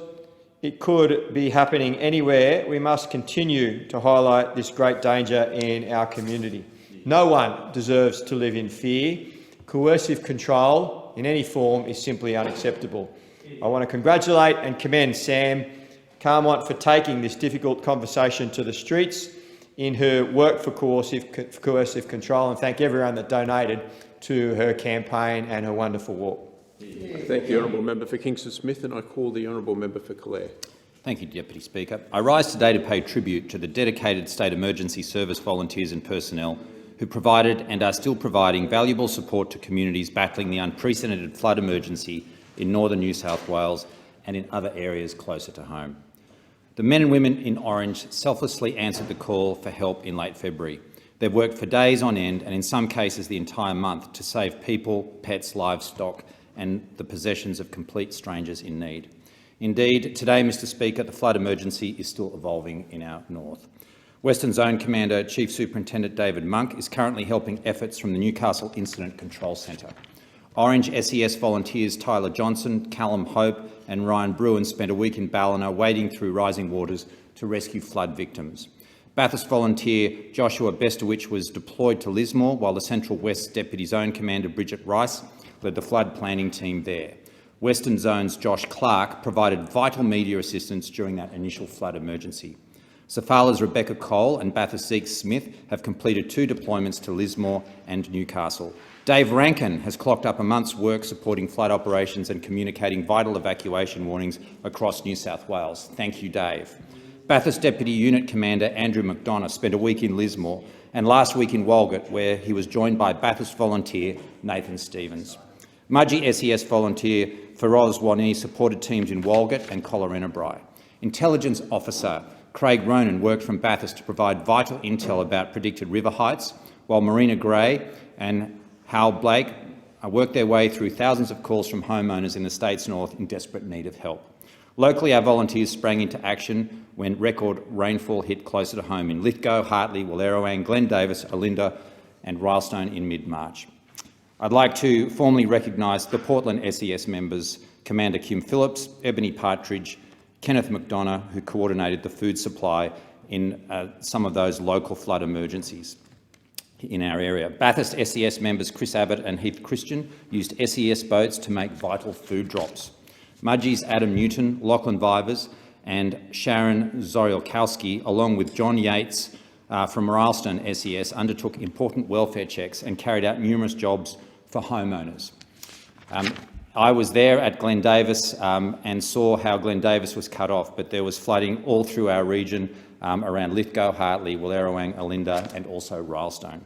it could be happening anywhere, we must continue to highlight this great danger in our community. No one deserves to live in fear. Coercive control in any form is simply unacceptable. I want to congratulate and commend Sam Carmont for taking this difficult conversation to the streets in her work for coercive control, and thank everyone that donated to her campaign and her wonderful walk. I thank the honourable member for Kingston Smith, and I call the honourable member for Clare. Thank you, Deputy Speaker. I rise today to pay tribute to the dedicated State Emergency Service volunteers and personnel who provided and are still providing valuable support to communities battling the unprecedented flood emergency in northern New South Wales and in other areas closer to home. The men and women in orange selflessly answered the call for help in late February. They've worked for days on end, and in some cases the entire month, to save people, pets, livestock and the possessions of complete strangers in need. Indeed, today, Mr Speaker, the flood emergency is still evolving in our north. Western Zone Commander Chief Superintendent David Monk is currently helping efforts from the Newcastle Incident Control Centre. Orange SES volunteers Tyler Johnson, Callum Hope and Ryan Bruin spent a week in Ballina wading through rising waters to rescue flood victims. Bathurst volunteer Joshua Bestowich was deployed to Lismore, while the Central West Deputy Zone Commander Bridget Rice led the flood planning team there. Western Zone's Josh Clark provided vital media assistance during that initial flood emergency. Safala's Rebecca Cole and Bathurst Zeke Smith have completed 2 deployments to Lismore and Newcastle. Dave Rankin has clocked up a month's work supporting flood operations and communicating vital evacuation warnings across New South Wales. Thank you, Dave. Bathurst Deputy Unit Commander Andrew McDonough spent a week in Lismore and last week in Walgett, where he was joined by Bathurst volunteer Nathan Stevens. Mudgee SES volunteer Feroz Wani supported teams in Walgett and Collarenebri. Intelligence officer Craig Ronan worked from Bathurst to provide vital intel about predicted river heights, while Marina Gray and Hal Blake worked their way through thousands of calls from homeowners in the state's north in desperate need of help. Locally, our volunteers sprang into action when record rainfall hit closer to home in Lithgow, Hartley, Wallerawang, Glen Davis, Olinda and Rylestone in mid-March. I'd like to formally recognise the Portland SES members, Commander Kim Phillips, Ebony Partridge, Kenneth McDonough, who coordinated the food supply in some of those local flood emergencies in our area. Bathurst SES members Chris Abbott and Heath Christian used SES boats to make vital food drops. Mudgee's Adam Newton, Lachlan Vivers and Sharon Zoriolkowski, along with John Yates from Rylestone SES, undertook important welfare checks and carried out numerous jobs for homeowners. I was there at Glen Davis and saw how Glen Davis was cut off, but there was flooding all through our region around Lithgow, Hartley, Wallerawang, Olinda and also Rylestone.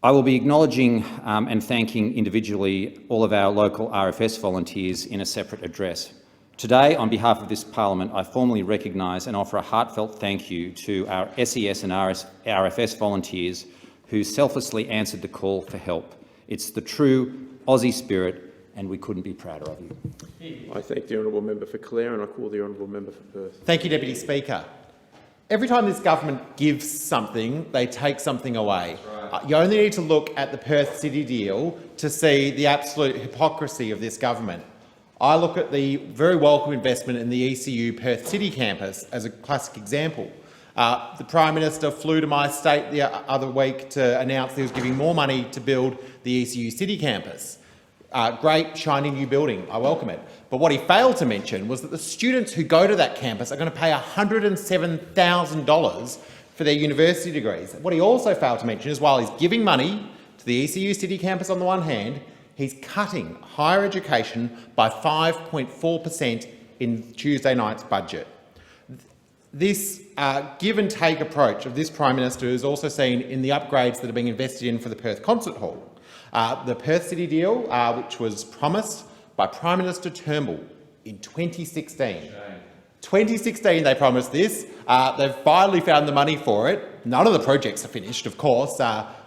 I will be acknowledging and thanking individually all of our local RFS volunteers in a separate address. Today, on behalf of this Parliament, I formally recognise and offer a heartfelt thank you to our SES and RFS volunteers who selflessly answered the call for help. It's the true Aussie spirit, and we couldn't be prouder of you. I thank the honourable member for Clare, and I call the honourable member for Perth. Thank you, Deputy Speaker. Every time this government gives something, they take something away. Right. You only need to look at the Perth City deal to see the absolute hypocrisy of this government. I look at the very welcome investment in the ECU Perth City campus as a classic example. The Prime Minister flew to my state the other week to announce he was giving more money to build the ECU City campus. Great, shiny new building. I welcome it. But what he failed to mention was that the students who go to that campus are going to pay $107,000 for their university degrees. What he also failed to mention is while he's giving money to the ECU City campus on the one hand, he's cutting higher education by 5.4% in Tuesday night's budget. This give-and-take approach of this Prime Minister is also seen in the upgrades that are being invested in for the Perth Concert Hall. The Perth City deal, which was promised by Prime Minister Turnbull in 2016. 2016 they promised this. They've finally found the money for it. None of the projects are finished, of course,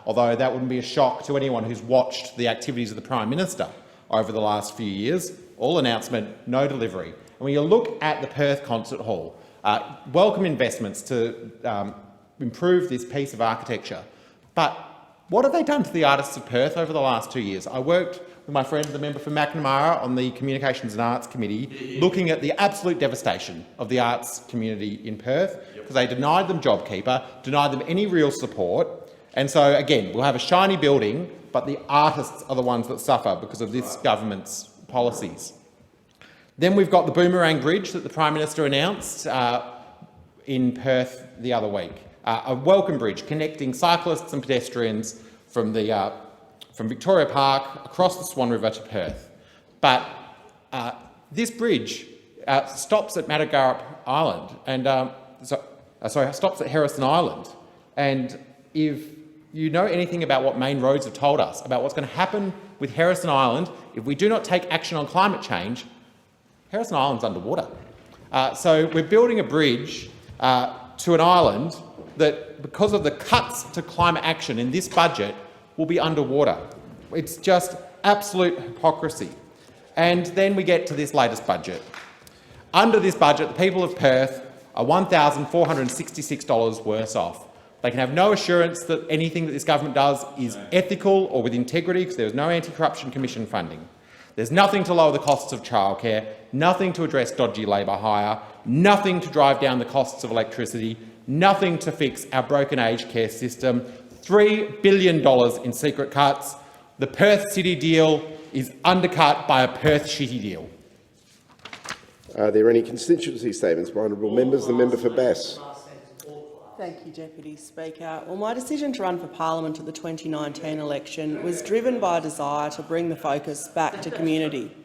although that wouldn't be a shock to anyone who's watched the activities of the Prime Minister over the last few years. All announcement, no delivery. And when you look at the Perth Concert Hall, welcome investments to improve this piece of architecture. But what have they done to the artists of Perth over the last 2 years? I worked with my friend, the member for Macnamara, on the Communications and Arts Committee, looking at the absolute devastation of the arts community in Perth, because they denied them JobKeeper, denied them any real support, And so, again, we'll have a shiny building, but the artists are the ones that suffer because of this government's policies. Then we've got the Boomerang Bridge that the Prime Minister announced in Perth the other week. A welcome bridge connecting cyclists and pedestrians from Victoria Park across the Swan River to Perth. But this bridge stops at Matagarup Island and stops at Harrison Island. And if you know anything about what Main Roads have told us about what's going to happen with Harrison Island if we do not take action on climate change, Harrison Island's underwater. So we're building a bridge to an island that, because of the cuts to climate action in this budget, will be underwater. It's just absolute hypocrisy. And then we get to this latest budget. Under this budget, the people of Perth are $1,466 worse off. They can have no assurance that anything that this government does is ethical or with integrity, because there is no Anti-Corruption Commission funding. There's nothing to lower the costs of childcare, nothing to address dodgy labour hire, nothing to drive down the costs of electricity, nothing to fix our broken aged care system, $3 billion in secret cuts. The Perth City deal is undercut by a Perth Shitty deal. Are there any constituency statements by honourable members? The member for Bass. Thank you, Deputy Speaker. Well, my decision to run for Parliament at the 2019 election was driven by a desire to bring the focus back to community.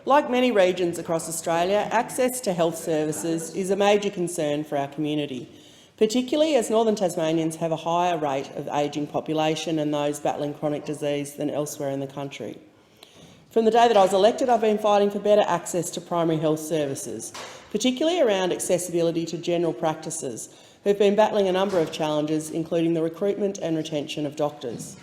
Like many regions across Australia, access to health services is a major concern for our community, particularly as Northern Tasmanians have a higher rate of ageing population and those battling chronic disease than elsewhere in the country. From the day that I was elected, I've been fighting for better access to primary health services, particularly around accessibility to general practices, who've been battling a number of challenges, including the recruitment and retention of doctors.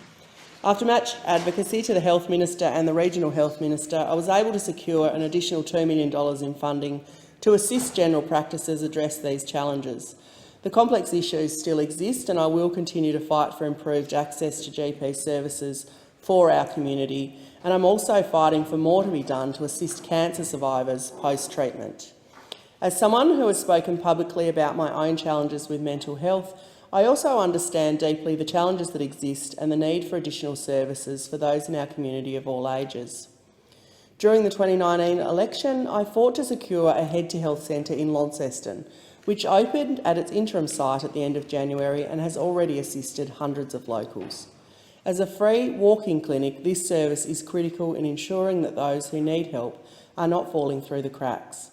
After much advocacy to the Health Minister and the Regional Health Minister, I was able to secure an additional $2 million in funding to assist general practices address these challenges. The complex issues still exist, and I will continue to fight for improved access to GP services for our community, and I'm also fighting for more to be done to assist cancer survivors post-treatment. As someone who has spoken publicly about my own challenges with mental health, I also understand deeply the challenges that exist and the need for additional services for those in our community of all ages. During the 2019 election, I fought to secure a Head to Health centre in Launceston, which opened at its interim site at the end of January and has already assisted hundreds of locals. As a free walk-in clinic, this service is critical in ensuring that those who need help are not falling through the cracks.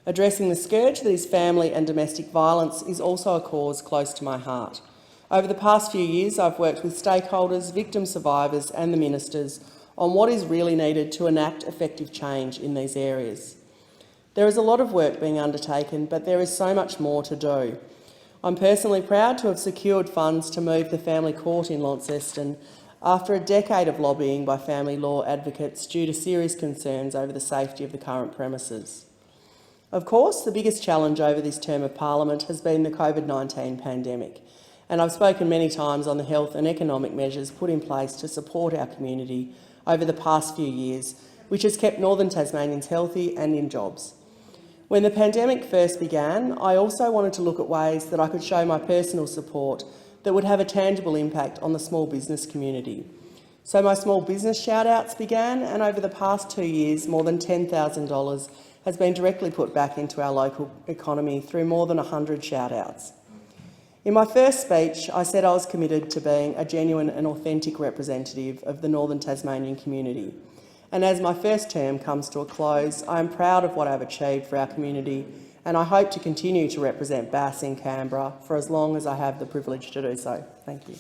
Addressing the scourge that is family and domestic violence is also a cause close to my heart. Over the past few years, I've worked with stakeholders, victim survivors and the ministers on what is really needed to enact effective change in these areas. There is a lot of work being undertaken, but there is so much more to do. I'm personally proud to have secured funds to move the family court in Launceston after a decade of lobbying by family law advocates due to serious concerns over the safety of the current premises. Of course, the biggest challenge over this term of Parliament has been the COVID-19 pandemic, and I've spoken many times on the health and economic measures put in place to support our community over the past few years, which has kept Northern Tasmanians healthy and in jobs. When the pandemic first began, I also wanted to look at ways that I could show my personal support that would have a tangible impact on the small business community. So my small business shout-outs began, and over the past 2 years, more than $10,000 has been directly put back into our local economy through more than 100 shout-outs. In my first speech, I said I was committed to being a genuine and authentic representative of the Northern Tasmanian community. And as my first term comes to a close, I am proud of what I've achieved for our community, and I hope to continue to represent Bass in Canberra for as long as I have the privilege to do so. Thank you.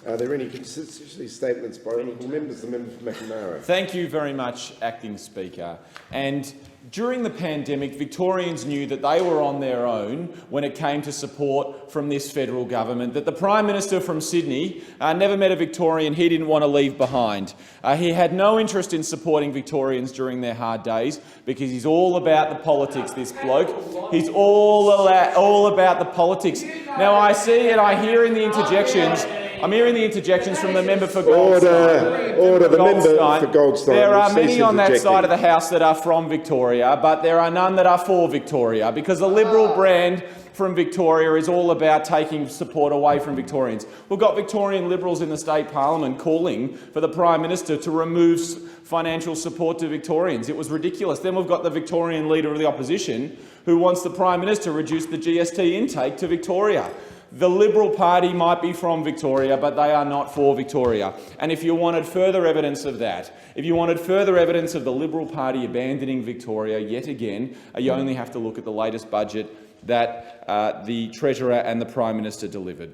Are there any constituency statements by honourable members? The member for Macnamara. Thank you very much, Acting Speaker. And during the pandemic, Victorians knew that they were on their own when it came to support from this federal government, that the Prime Minister from Sydney never met a Victorian he didn't want to leave behind. He had no interest in supporting Victorians during their hard days because he's all about the politics, this bloke. He's all about the politics. Now, I see and I hear in the interjections I'm hearing the interjections from the member for Goldstein. Order. The member for Goldstein. There are Cease many on that interjecting. side of the House that are from Victoria, but there are none that are for Victoria, because the Liberal brand from Victoria is all about taking support away from Victorians. We've got Victorian Liberals in the state parliament calling for the Prime Minister to remove financial support to Victorians. It was ridiculous. Then we've got the Victorian Leader of the Opposition who wants the Prime Minister to reduce the GST intake to Victoria. The Liberal Party might be from Victoria, but they are not for Victoria. And if you wanted further evidence of that, if you wanted further evidence of the Liberal Party abandoning Victoria yet again, you only have to look at the latest budget that the Treasurer and the Prime Minister delivered.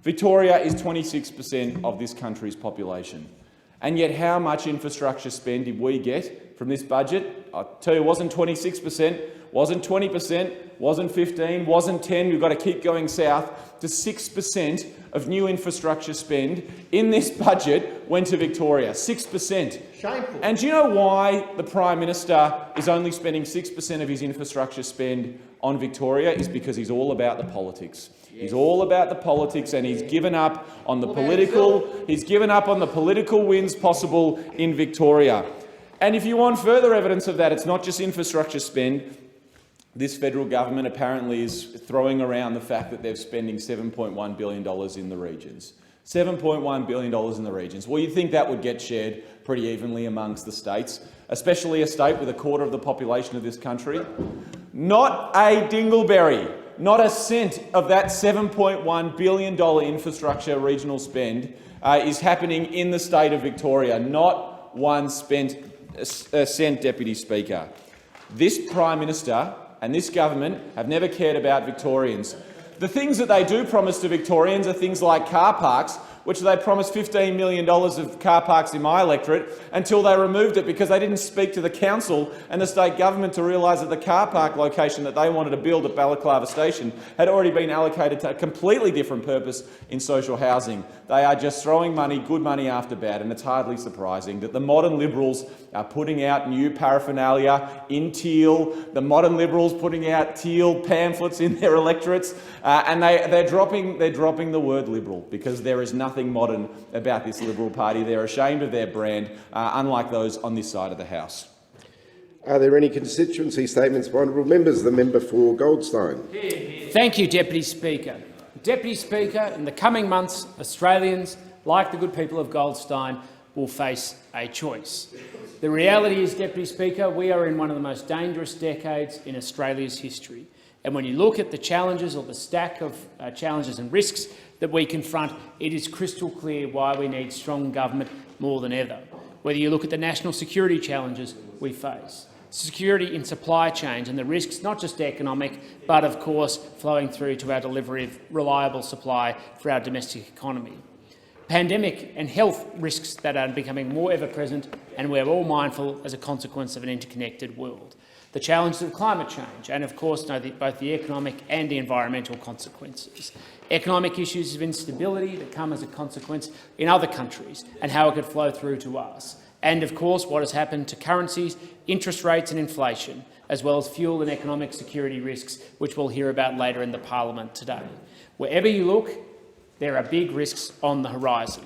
Victoria is 26% of this country's population. And yet how much infrastructure spend did we get from this budget? I'll tell you, it wasn't 26%, wasn't 20%, wasn't 15%, wasn't 10%. We've got to keep going south to 6% of new infrastructure spend in this budget went to Victoria. 6%. Shameful. And do you know why the Prime Minister is only spending 6% of his infrastructure spend on Victoria? Is because he's all about the politics. He's all about the politics, and he's given up on the political wins possible in Victoria. And if you want further evidence of that, it's not just infrastructure spend. This federal government apparently is throwing around the fact that they're spending $7.1 billion in the regions. $7.1 billion in the regions. Well, you'd think that would get shared pretty evenly amongst the states, especially a state with a quarter of the population of this country. Not a dingleberry, not a cent of that $7.1 billion infrastructure regional spend is happening in the state of Victoria. Not one cent, Deputy Speaker. This Prime Minister and this government have never cared about Victorians. The things that they do promise to Victorians are things like car parks, which they promised $15 million of car parks in my electorate, until they removed it because they didn't speak to the council and the state government to realise that the car park location that they wanted to build at Balaclava Station had already been allocated to a completely different purpose in social housing. They are just throwing money, good money after bad, and it's hardly surprising that the modern Liberals are putting out new paraphernalia in teal, the modern Liberals putting out teal pamphlets in their electorates, and they're dropping the word Liberal, because there is nothing modern about this Liberal Party. They're ashamed of their brand, unlike those on this side of the House. Are there any constituency statements by honourable members? The member for Goldstein. Thank you, Deputy Speaker. Deputy Speaker, in the coming months, Australians, like the good people of Goldstein, will face a choice. The reality is, Deputy Speaker, we are in one of the most dangerous decades in Australia's history. And when you look at the challenges, or the stack of challenges and risks that we confront, it is crystal clear why we need strong government more than ever. Whether you look at the national security challenges we face, security in supply chains and the risks, not just economic, but of course flowing through to our delivery of reliable supply for our domestic economy. Pandemic and health risks that are becoming more ever-present, and we're all mindful as a consequence of an interconnected world. The challenges of climate change and, of course, both the economic and the environmental consequences. Economic issues of instability that come as a consequence in other countries and how it could flow through to us. And, of course, what has happened to currencies, interest rates and inflation, as well as fuel and economic security risks, which we'll hear about later in the parliament today. Wherever you look, there are big risks on the horizon.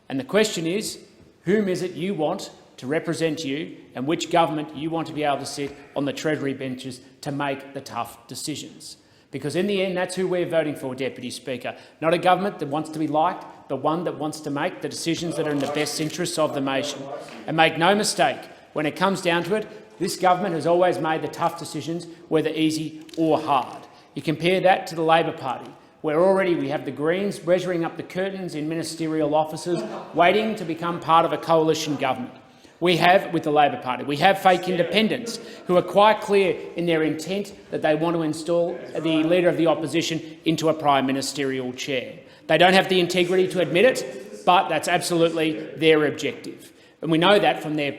And the question is, whom is it you want to represent you, and which government you want to be able to sit on the Treasury benches to make the tough decisions? Because in the end, that's who we're voting for, Deputy Speaker. Not a government that wants to be liked, but one that wants to make the decisions that are in the best interests of the nation. And make no mistake, when it comes down to it, this government has always made the tough decisions, whether easy or hard. You compare that to the Labor Party, where already we have the Greens measuring up the curtains in ministerial offices, waiting to become part of a coalition government. We have, with the Labor Party, we have fake independents who are quite clear in their intent that they want to install the Leader of the Opposition into a prime ministerial chair. They don't have the integrity to admit it, but that's absolutely their objective. And we know that from their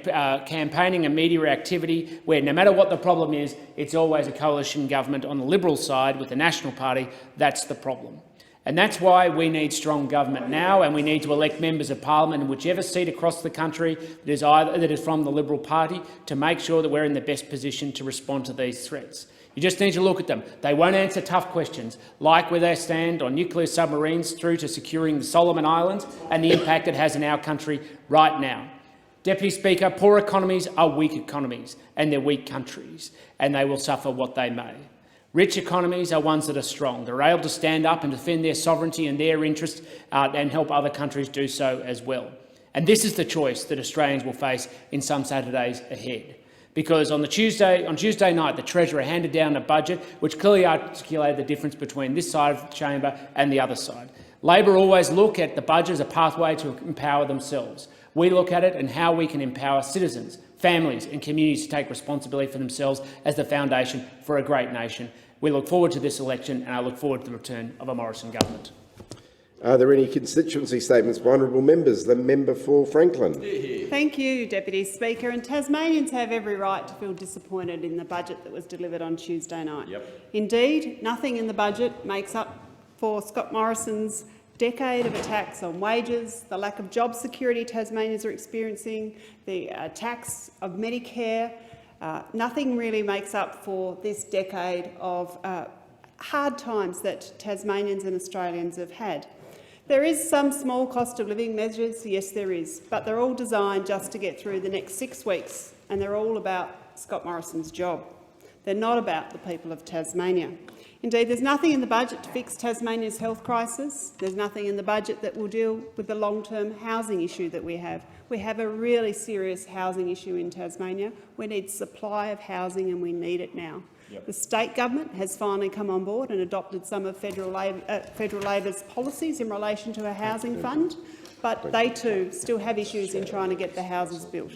campaigning and media activity, where no matter what the problem is, it's always a coalition government on the Liberal side with the National Party. That's the problem. And that's why we need strong government now, and we need to elect members of parliament in whichever seat across the country that is from the Liberal Party, to make sure that we're in the best position to respond to these threats. You just need to look at them. They won't answer tough questions, like where they stand on nuclear submarines through to securing the Solomon Islands and the impact it has in our country right now. Deputy Speaker, poor economies are weak economies, and they're weak countries, and they will suffer what they may. Rich economies are ones that are strong. They're able to stand up and defend their sovereignty and their interests and help other countries do so as well. And this is the choice that Australians will face in some Saturdays ahead. Because on Tuesday night, the Treasurer handed down a budget which clearly articulated the difference between this side of the chamber and the other side. Labor always look at the budget as a pathway to empower themselves. We look at it and how we can empower citizens, families and communities to take responsibility for themselves as the foundation for a great nation. We look forward to this election, and I look forward to the return of a Morrison government. Are there any constituency statements by honourable members? The member for Franklin. Thank you, Deputy Speaker. And Tasmanians have every right to feel disappointed in the budget that was delivered on Tuesday night. Indeed, nothing in the budget makes up for Scott Morrison's decade of attacks on wages, the lack of job security Tasmanians are experiencing, the attacks of Medicare. Nothing really makes up for this decade of hard times that Tasmanians and Australians have had. There is some small cost of living measures, yes there is, but they're all designed just to get through the next 6 weeks, and they're all about Scott Morrison's job. They're not about the people of Tasmania. Indeed, there's nothing in the budget to fix Tasmania's health crisis. There's nothing in the budget that will deal with the long-term housing issue that we have. We have a really serious housing issue in Tasmania. We need supply of housing, and we need it now. The state government has finally come on board and adopted some of Federal Labor's policies in relation to a housing fund, but they too still have issues in trying to get the houses built.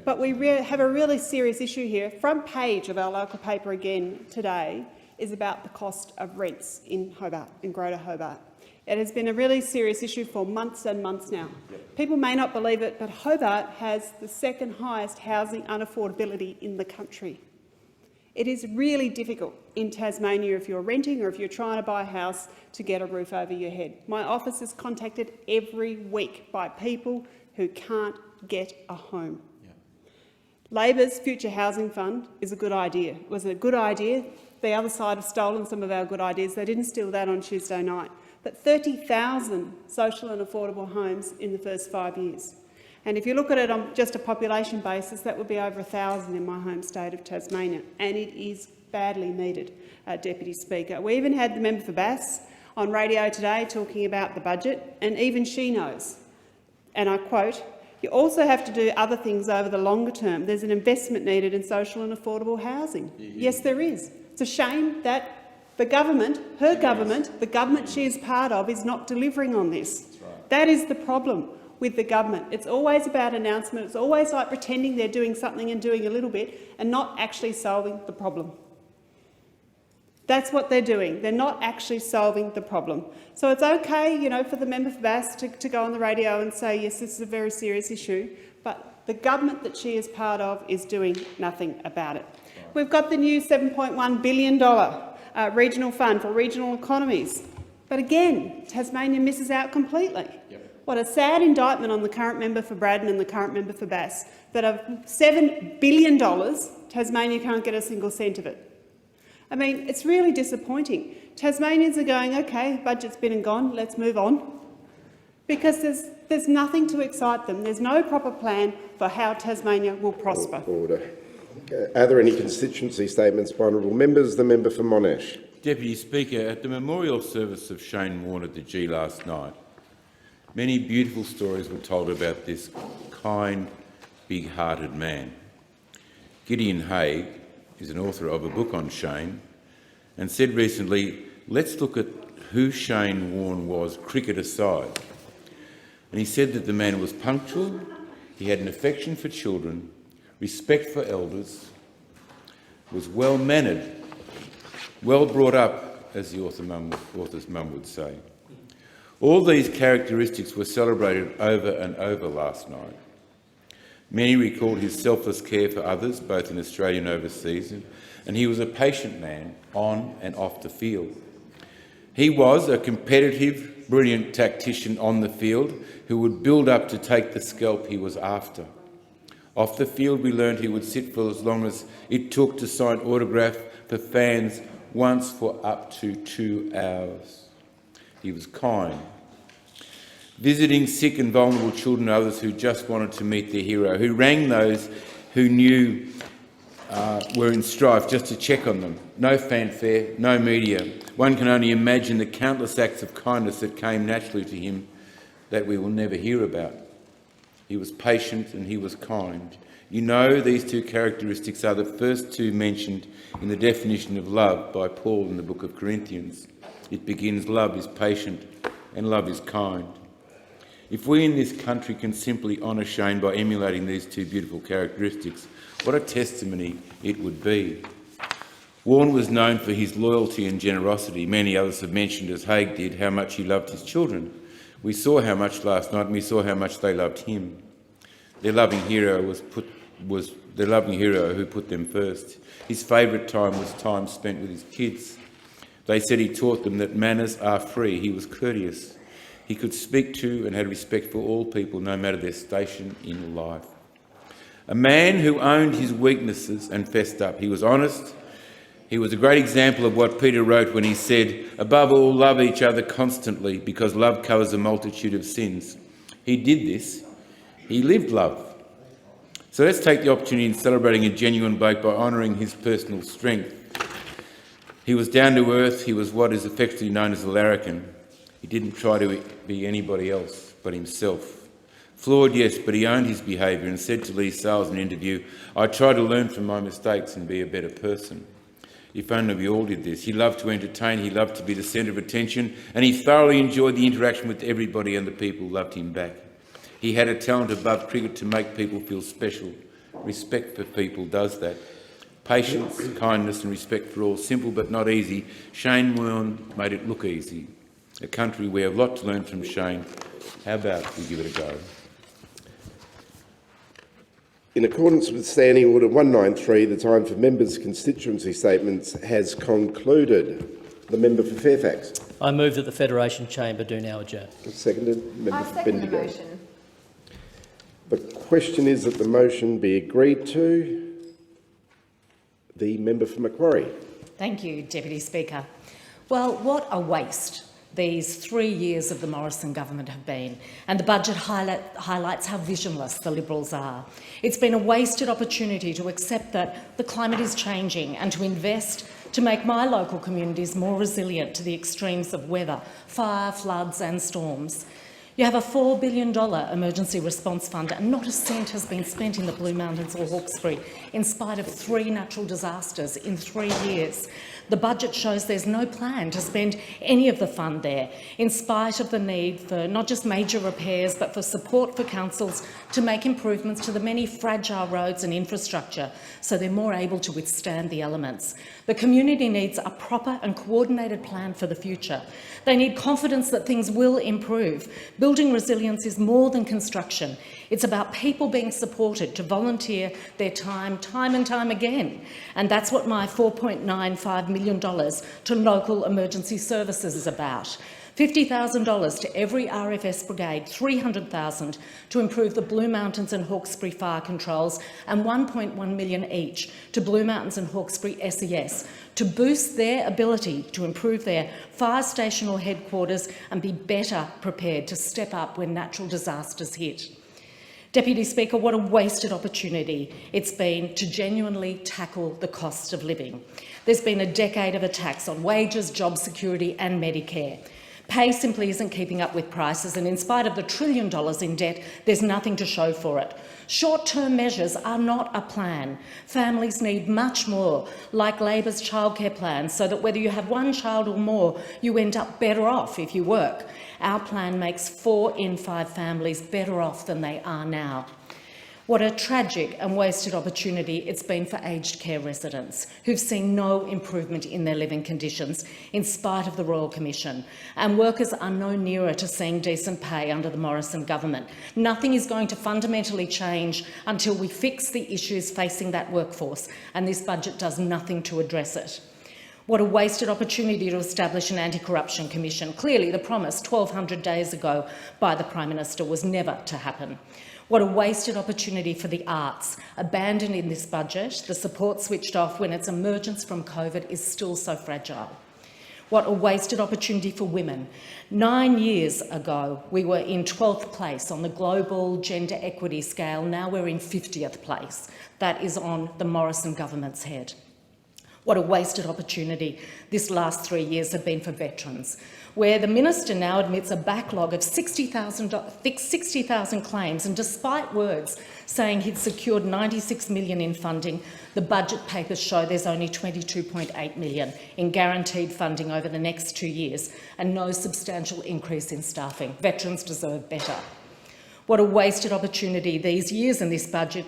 But we have a really serious issue here. Front page of our local paper again today is about the cost of rents in Hobart, in Greater Hobart. It has been a really serious issue for months and months now. People may not believe it, but Hobart has the second highest housing unaffordability in the country. It is really difficult in Tasmania if you're renting or if you're trying to buy a house to get a roof over your head. My office is contacted every week by people who can't get a home. Labor's Future Housing Fund is a good idea. It was a good idea. The other side have stolen some of our good ideas. They didn't steal that on Tuesday night. But 30,000 social and affordable homes in the first 5 years. And if you look at it on just a population basis, that would be over 1,000 in my home state of Tasmania, and it is badly needed, Deputy Speaker. We even had the member for Bass on radio today talking about the budget, and even she knows, and I quote, "You also have to do other things over the longer term. There's an investment needed in social and affordable housing." Yes, there is. It's a shame that the government, her government, the government she is part of, is not delivering on this. That is the problem with the government. It's always about announcement. It's always like pretending they're doing something and doing a little bit and not actually solving the problem. That's what they're doing. They're not actually solving the problem. So it's okay, you know, for the member for Bass to go on the radio and say, yes, this is a very serious issue, but the government that she is part of is doing nothing about it. We've got the new $7.1 billion regional fund for regional economies. But again, Tasmania misses out completely. What a sad indictment on the current member for Braddon and the current member for Bass, that of $7 billion, Tasmania can't get a single cent of it. I mean, it's really disappointing. Tasmanians are going, OK, budget's been and gone, let's move on. Because there's nothing to excite them. There's no proper plan for how Tasmania will prosper. Order. Are there any constituency statements by honourable members? The member for Monash. Deputy Speaker, at the memorial service of Shane Warne at the G last night, many beautiful stories were told about this kind, big-hearted man. Gideon Haigh is an author of a book on Shane and said recently, let's look at who Shane Warne was, cricket aside. And he said that the man was punctual, he had an affection for children, respect for elders, was well-mannered, well brought up, as the author's mum would say. All these characteristics were celebrated over and over last night. Many recalled his selfless care for others, both in Australia and overseas, and he was a patient man on and off the field. He was a competitive, brilliant tactician on the field who would build up to take the scalp he was after. Off the field, we learned he would sit for as long as it took to sign autograph for fans once for up to 2 hours. He was kind. Visiting sick and vulnerable children and others who just wanted to meet their hero, who rang those who knew were in strife just to check on them. No fanfare, no media. One can only imagine the countless acts of kindness that came naturally to him that we will never hear about. He was patient and he was kind. You know, these two characteristics are the first two mentioned in the definition of love by Paul in the book of Corinthians. It begins, love is patient and love is kind. If we in this country can simply honour Shane by emulating these two beautiful characteristics, what a testimony it would be. Warren was known for his loyalty and generosity. Many others have mentioned, as Haig did, how much he loved his children. We saw how much last night, and we saw how much they loved him. Their loving hero was their loving hero who put them first. His favourite time was time spent with his kids. They said he taught them that manners are free. He was courteous. He could speak to and had respect for all people, no matter their station in life. A man who owned his weaknesses and fessed up. He was honest. He was a great example of what Peter wrote when he said, above all, love each other constantly, because love covers a multitude of sins. He did this. He lived love. So let's take the opportunity in celebrating a genuine bloke by honouring his personal strength. He was down to earth. He was what is affectionately known as a larrikin. He didn't try to be anybody else but himself. Flawed, yes, but he owned his behaviour and said to Lee Sales in an interview, I try to learn from my mistakes and be a better person. If only we all did this. He loved to entertain, he loved to be the centre of attention, and he thoroughly enjoyed the interaction with everybody, and the people loved him back. He had a talent above cricket to make people feel special. Respect for people does that. Patience, kindness and respect for all, simple but not easy. Shane Warne made it look easy. A country we have a lot to learn from Shane. How about we give it a go? In accordance with Standing Order 193, the time for members' constituency statements has concluded. The member for Fairfax. I move that the Federation Chamber do now adjourn. Seconded. Member I for second the Bendigo. motion. The question is that the motion be agreed to. The member for Macquarie. Thank you, Deputy Speaker. Well, what a waste these 3 years of the Morrison government have been, and the budget highlights how visionless the Liberals are. It's been a wasted opportunity to accept that the climate is changing and to invest to make my local communities more resilient to the extremes of weather, fire, floods and storms. You have a $4 billion emergency response fund and not a cent has been spent in the Blue Mountains or Hawkesbury in spite of 3 natural disasters in 3 years. The budget shows there's no plan to spend any of the fund there, in spite of the need for not just major repairs but for support for councils to make improvements to the many fragile roads and infrastructure so they're more able to withstand the elements. The community needs a proper and coordinated plan for the future. They need confidence that things will improve. Building resilience is more than construction. It's about people being supported to volunteer their time and time again. And that's what my $4.95 million to local emergency services is about. $50,000 to every RFS brigade, $300,000 to improve the Blue Mountains and Hawkesbury fire controls, and $1.1 million each to Blue Mountains and Hawkesbury SES to boost their ability to improve their fire stational headquarters and be better prepared to step up when natural disasters hit. Deputy Speaker, what a wasted opportunity it's been to genuinely tackle the cost of living. There's been a decade of attacks on wages, job security and Medicare. Pay simply isn't keeping up with prices, and in spite of the $1 trillion in debt, there's nothing to show for it. Short-term measures are not a plan. Families need much more, like Labor's childcare plan, so that whether you have 1 child or more, you end up better off if you work. Our plan makes 4 in 5 families better off than they are now. What a tragic and wasted opportunity it's been for aged care residents who've seen no improvement in their living conditions in spite of the Royal Commission. And workers are no nearer to seeing decent pay under the Morrison government. Nothing is going to fundamentally change until we fix the issues facing that workforce, and this budget does nothing to address it. What a wasted opportunity to establish an anti-corruption commission. Clearly, the promise 1,200 days ago by the Prime Minister was never to happen. What a wasted opportunity for the arts, abandoned in this budget, the support switched off when its emergence from COVID is still so fragile. What a wasted opportunity for women. 9 years ago, we were in 12th place on the global gender equity scale. Now we're in 50th place. That is on the Morrison government's head. What a wasted opportunity this last 3 years have been for veterans, where the minister now admits a backlog of 60,000 claims, and despite words saying he'd secured $96 million in funding, the budget papers show there's only $22.8 million in guaranteed funding over the next 2 years and no substantial increase in staffing. Veterans deserve better. What a wasted opportunity these years in this budget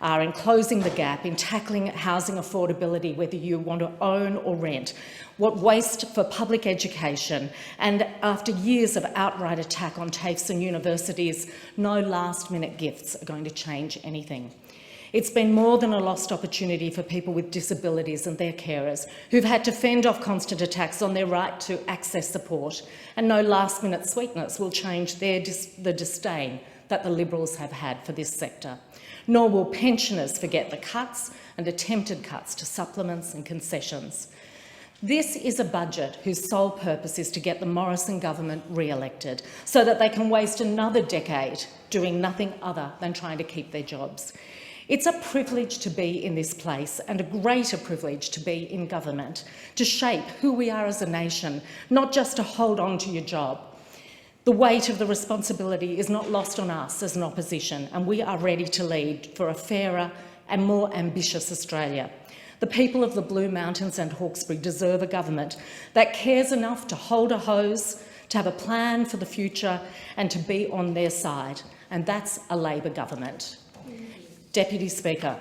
are in closing the gap, in tackling housing affordability, whether you want to own or rent. What waste for public education, and after years of outright attack on TAFEs and universities, no last-minute gifts are going to change anything. It's been more than a lost opportunity for people with disabilities and their carers who've had to fend off constant attacks on their right to access support, and no last-minute sweetness will change the disdain that the Liberals have had for this sector. Nor will pensioners forget the cuts and attempted cuts to supplements and concessions. This is a budget whose sole purpose is to get the Morrison government re-elected so that they can waste another decade doing nothing other than trying to keep their jobs. It's a privilege to be in this place, and a greater privilege to be in government, to shape who we are as a nation, not just to hold on to your job. The weight of the responsibility is not lost on us as an opposition, and we are ready to lead for a fairer and more ambitious Australia. The people of the Blue Mountains and Hawkesbury deserve a government that cares enough to hold a hose, to have a plan for the future and to be on their side, and that's a Labor government. Deputy Speaker,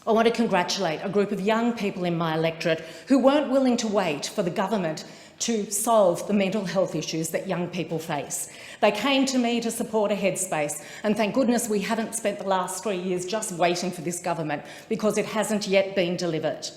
I want to congratulate a group of young people in my electorate who weren't willing to wait for the government to solve the mental health issues that young people face. They came to me to support a Headspace, and thank goodness we haven't spent the last 3 years just waiting for this government, because it hasn't yet been delivered.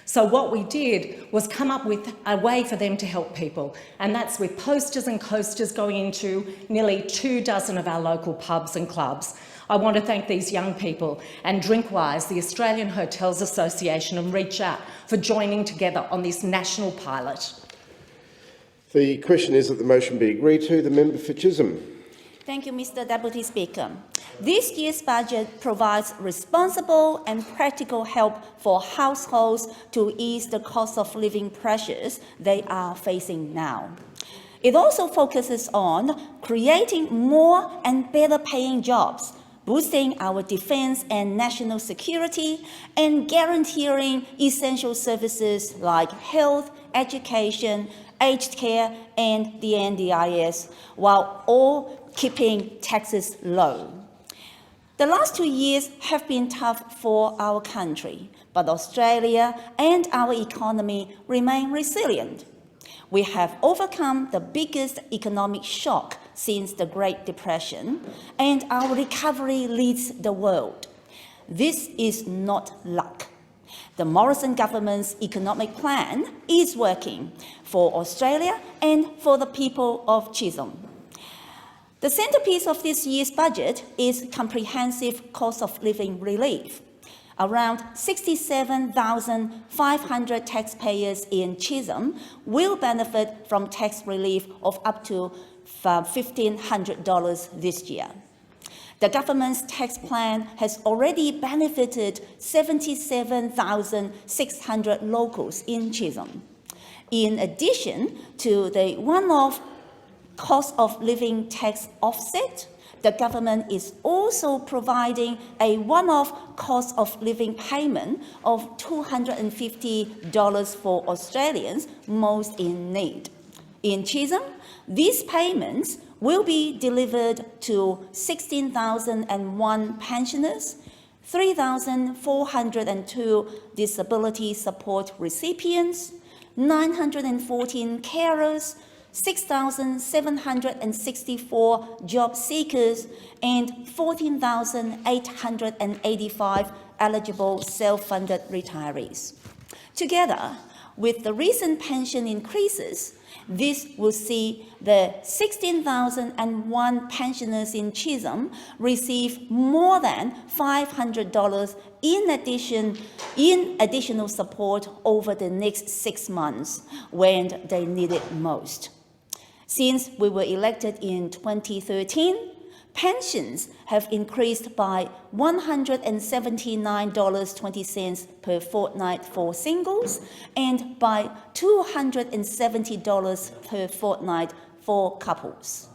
So what we did was come up with a way for them to help people, and that's with posters and coasters going into nearly 24 of our local pubs and clubs. I want to thank these young people and Drinkwise, the Australian Hotels Association, and Reach Out for joining together on this national pilot. The question is that the motion be agreed to. The member for Chisholm. Thank you, Mr. Deputy Speaker. This year's budget provides responsible and practical help for households to ease the cost of living pressures they are facing now. It also focuses on creating more and better paying jobs, boosting our defence and national security, and guaranteeing essential services like health, education, aged care and the NDIS, while all keeping taxes low. The last 2 years have been tough for our country, but Australia and our economy remain resilient. We have overcome the biggest economic shock since the Great Depression, and our recovery leads the world. This is not luck. The Morrison government's economic plan is working for Australia and for the people of Chisholm. The centrepiece of this year's budget is comprehensive cost of living relief. Around 67,500 taxpayers in Chisholm will benefit from tax relief of up to $1,500 this year. The government's tax plan has already benefited 77,600 locals in Chisholm. In addition to the one-off cost of living tax offset, the government is also providing a one-off cost of living payment of $250 for Australians most in need. In Chisholm, these payments will be delivered to 16,001 pensioners, 3,402 disability support recipients, 914 carers, 6,764 job seekers, and 14,885 eligible self-funded retirees. Together with the recent pension increases This will see the 16,001 pensioners in Chisholm receive more than $500 in additional support over the next 6 months when they need it most. Since we were elected in 2013, pensions have increased by $179.20 per fortnight for singles and by $270 per fortnight for couples.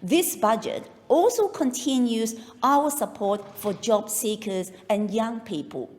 This budget also continues our support for job seekers and young people.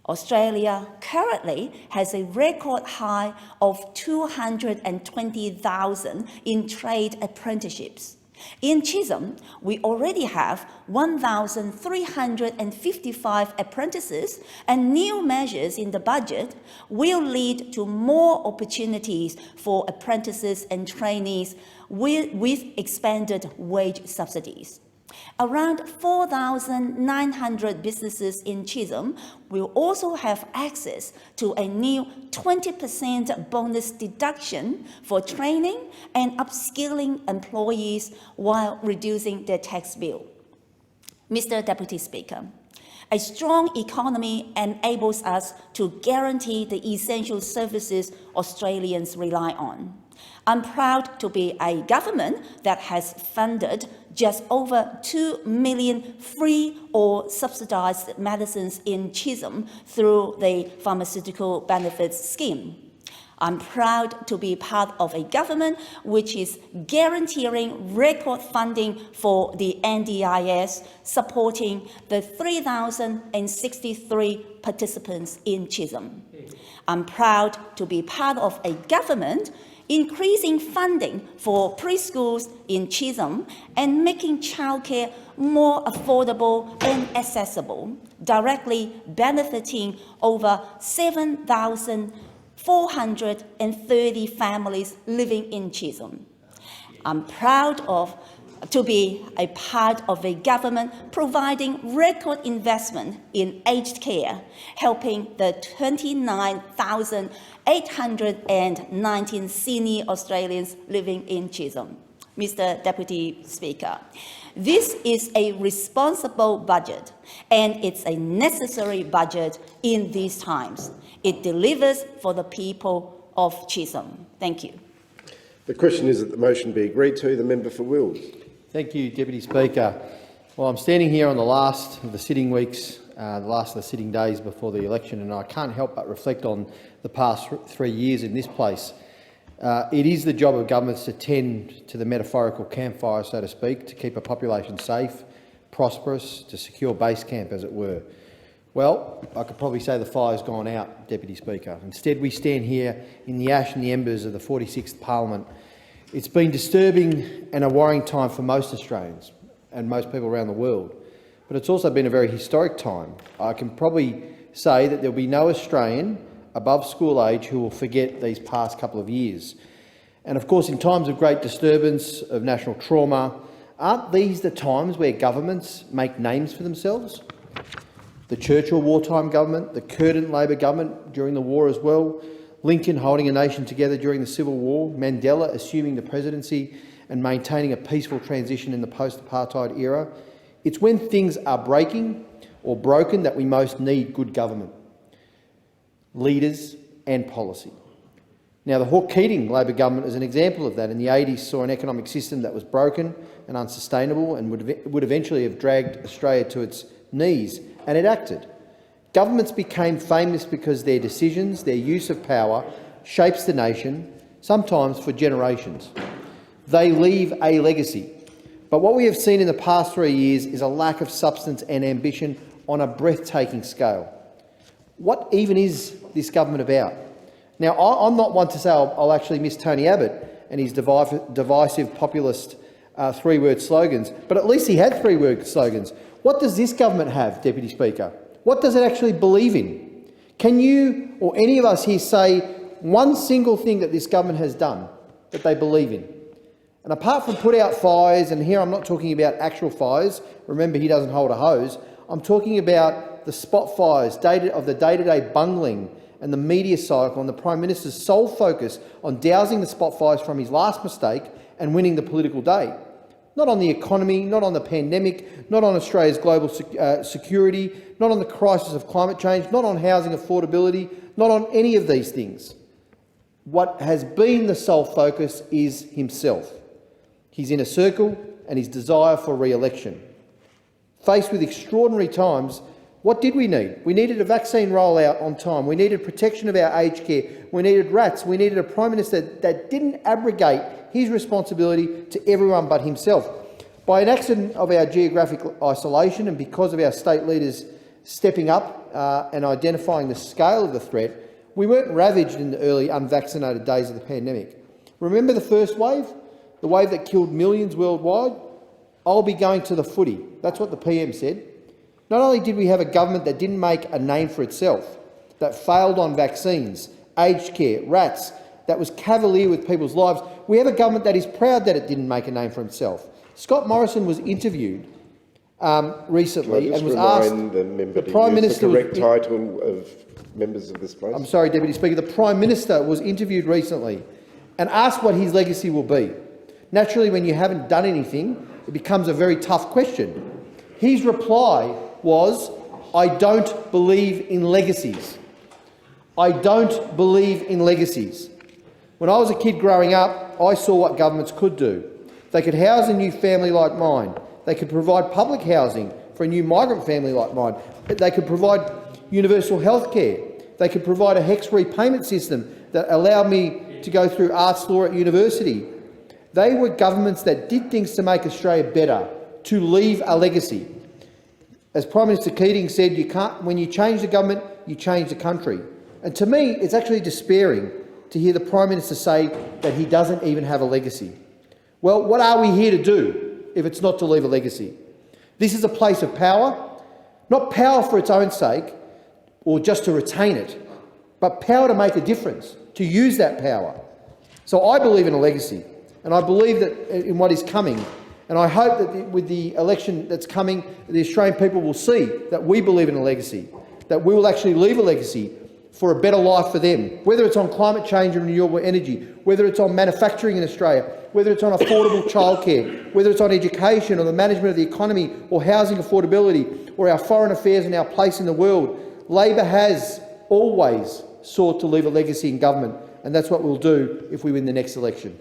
Australia currently has a record high of 220,000 in trade apprenticeships. In Chisholm, we already have 1,355 apprentices, and new measures in the budget will lead to more opportunities for apprentices and trainees with expanded wage subsidies. Around 4,900 businesses in Chisholm will also have access to a new 20% bonus deduction for training and upskilling employees while reducing their tax bill. Mr. Deputy Speaker, a strong economy enables us to guarantee the essential services Australians rely on. I'm proud to be a government that has funded just over 2 million free or subsidised medicines in Chisholm through the Pharmaceutical Benefits Scheme. I'm proud to be part of a government which is guaranteeing record funding for the NDIS, supporting the 3,063 participants in Chisholm. I'm proud to be part of a government increasing funding for preschools in Chisholm and making childcare more affordable and accessible, directly benefiting over 7,430 families living in Chisholm. I'm proud to be a part of a government providing record investment in aged care, helping the 29,819 senior Australians living in Chisholm. Mr. Deputy Speaker, this is a responsible budget, and it's a necessary budget in these times. It delivers for the people of Chisholm. Thank you. The question is that the motion be agreed to. The member for Wills. Thank you, Deputy Speaker. Well, I'm standing here on the last of the sitting weeks, the last of the sitting days before the election, and I can't help but reflect on the past 3 years in this place. It is the job of governments to tend to the metaphorical campfire, so to speak, to keep a population safe, prosperous, to secure base camp, as it were. Well, I could probably say the fire's gone out, Deputy Speaker. Instead, we stand here in the ash and the embers of the 46th Parliament. It's been disturbing and a worrying time for most Australians and most people around the world, but it's also been a very historic time. I can probably say that there'll be no Australian above school age who will forget these past couple of years. And of course, in times of great disturbance, of national trauma, aren't these the times where governments make names for themselves? The Churchill wartime government, the Curtin Labor government during the war as well, Lincoln holding a nation together during the Civil War, Mandela assuming the presidency and maintaining a peaceful transition in the post-apartheid era. It's when things are breaking or broken that we most need good government, leaders and policy. Now, the Hawke Keating Labor government is an example of that. In the 80s saw an economic system that was broken and unsustainable and would eventually have dragged Australia to its knees, and it acted. Governments became famous because their decisions, their use of power, shapes the nation, sometimes for generations. They leave a legacy. But what we have seen in the past 3 years is a lack of substance and ambition on a breathtaking scale. What even is this government about? Now, I'm not one to say I'll actually miss Tony Abbott and his divisive populist three-word slogans, but at least he had three-word slogans. What does this government have, Deputy Speaker? What does it actually believe in? Can you or any of us here say one single thing that this government has done that they believe in? And apart from put out fires, and here I'm not talking about actual fires, remember he doesn't hold a hose, I'm talking about the spot fires of the day-to-day bungling and the media cycle and the Prime Minister's sole focus on dousing the spotfires from his last mistake and winning the political day. Not on the economy, not on the pandemic, not on Australia's global security, not on the crisis of climate change, not on housing affordability, not on any of these things. What has been the sole focus is himself, his inner circle and his desire for re-election. Faced with extraordinary times, what did we need? We needed a vaccine rollout on time. We needed protection of our aged care. We needed RATs. We needed a Prime Minister that didn't abrogate his responsibility to everyone but himself. By an accident of our geographic isolation and because of our state leaders stepping up and identifying the scale of the threat, we weren't ravaged in the early unvaccinated days of the pandemic. Remember the first wave? The wave that killed millions worldwide? I'll be going to the footy. That's what the PM said. Not only did we have a government that didn't make a name for itself, that failed on vaccines, aged care, RATs, that was cavalier with people's lives, we have a government that is proud that it didn't make a name for itself. Scott Morrison was interviewed recently and was asked... the Prime Minister the correct title of members of this place. I'm sorry, Deputy Speaker. The Prime Minister was interviewed recently and asked what his legacy will be. Naturally, when you haven't done anything, it becomes a very tough question. His reply was, "I don't believe in legacies. I don't believe in legacies." When I was a kid growing up, I saw what governments could do. They could house a new family like mine. They could provide public housing for a new migrant family like mine. They could provide universal health care. They could provide a HECS repayment system that allowed me to go through arts law at university. They were governments that did things to make Australia better, to leave a legacy. As Prime Minister Keating said, when you change the government, you change the country. And to me, it's actually despairing to hear the Prime Minister say that he doesn't even have a legacy. Well, what are we here to do if it's not to leave a legacy? This is a place of power, not power for its own sake or just to retain it, but power to make a difference, to use that power. So I believe in a legacy, and I believe that in what is coming. And I hope that with the election that's coming, the Australian people will see that we believe in a legacy, that we will actually leave a legacy for a better life for them, whether it's on climate change and renewable energy, whether it's on manufacturing in Australia, whether it's on affordable childcare, whether it's on education or the management of the economy or housing affordability or our foreign affairs and our place in the world. Labor has always sought to leave a legacy in government, and that's what we'll do if we win the next election.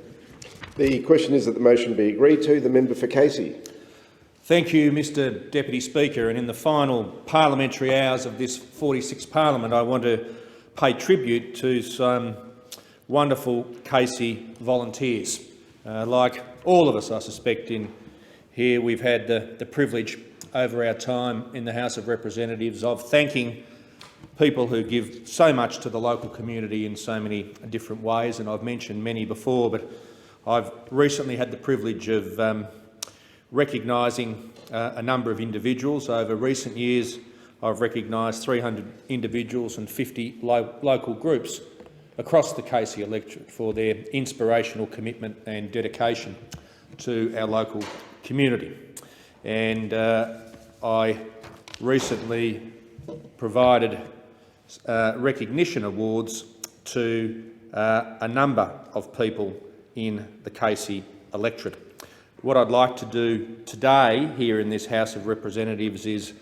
The question is that the motion be agreed to. The member for Casey. Thank you, Mr Deputy Speaker. And in the final parliamentary hours of this 46th Parliament, I want to pay tribute to some wonderful Casey volunteers. Like all of us, I suspect, in here, we've had the privilege over our time in the House of Representatives of thanking people who give so much to the local community in so many different ways, and I've mentioned many before, but I've recently had the privilege of recognising a number of individuals. Over recent years, I've recognised 300 individuals and 50 local groups across the Casey electorate for their inspirational commitment and dedication to our local community. And I recently provided recognition awards to a number of people in the Casey electorate. What I'd like to do today here in this House of Representatives is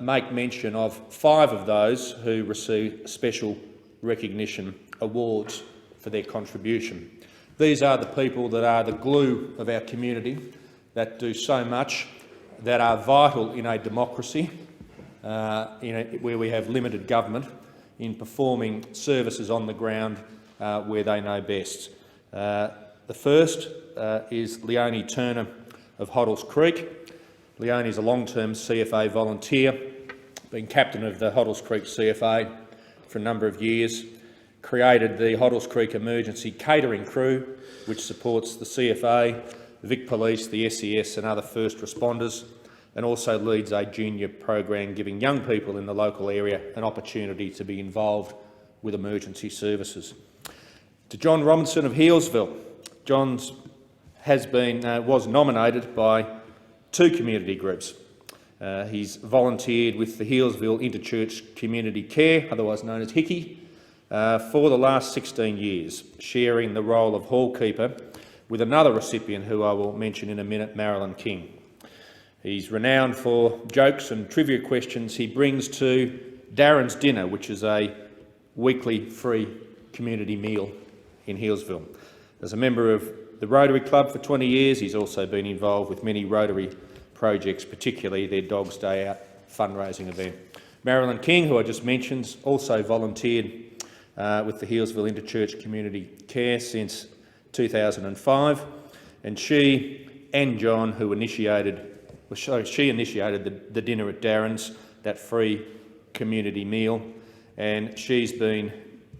make mention of 5 of those who received special recognition awards for their contribution. These are the people that are the glue of our community, that do so much, that are vital in a democracy where we have limited government, in performing services on the ground where they know best. The first is Leonie Turner of Hoddles Creek. Leonie is a long-term CFA volunteer, been captain of the Hoddles Creek CFA for a number of years, created the Hoddles Creek Emergency Catering Crew, which supports the CFA, the Vic Police, the SES and other first responders, and also leads a junior program giving young people in the local area an opportunity to be involved with emergency services. To John Robinson of Healesville. John was nominated by 2 community groups. He's volunteered with the Healesville Interchurch Community Care, otherwise known as HICCI, for the last 16 years, sharing the role of hallkeeper with another recipient who I will mention in a minute, Marilyn King. He's renowned for jokes and trivia questions he brings to Darren's Dinner, which is a weekly free community meal in Healesville. As a member of the Rotary Club for 20 years, he's also been involved with many Rotary projects, particularly their Dogs Day Out fundraising event. Marilyn King, who I just mentioned, also volunteered with the Healesville Interchurch Community Care since 2005, and she and John, who initiated the dinner at Darren's, that free community meal, and she's been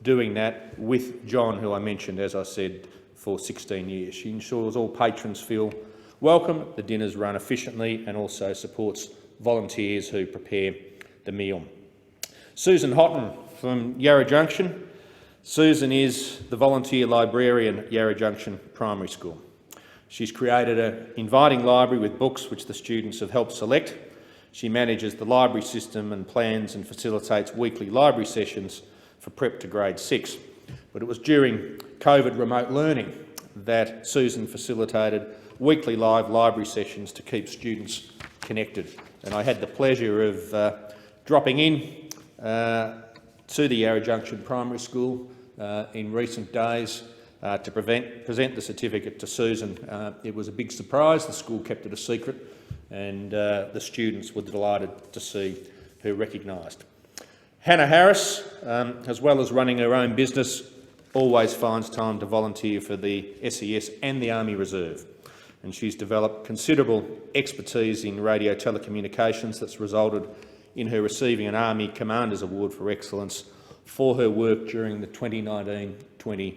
doing that with John, who I mentioned, as I said, for 16 years. She ensures all patrons feel welcome, the dinners run efficiently, and also supports volunteers who prepare the meal. Susan Houghton from Yarra Junction. Susan is the volunteer librarian at Yarra Junction Primary School. She's created an inviting library with books which the students have helped select. She manages the library system and plans and facilitates weekly library sessions for prep to grade 6. But it was during COVID remote learning that Susan facilitated weekly live library sessions to keep students connected. And I had the pleasure of dropping in to the Yarra Junction Primary School in recent days to present the certificate to Susan. It was a big surprise. The school kept it a secret, and the students were delighted to see her recognised. Hannah Harris, as well as running her own business, always finds time to volunteer for the SES and the Army Reserve, and she's developed considerable expertise in radio telecommunications that's resulted in her receiving an Army Commander's Award for Excellence for her work during the 2019-20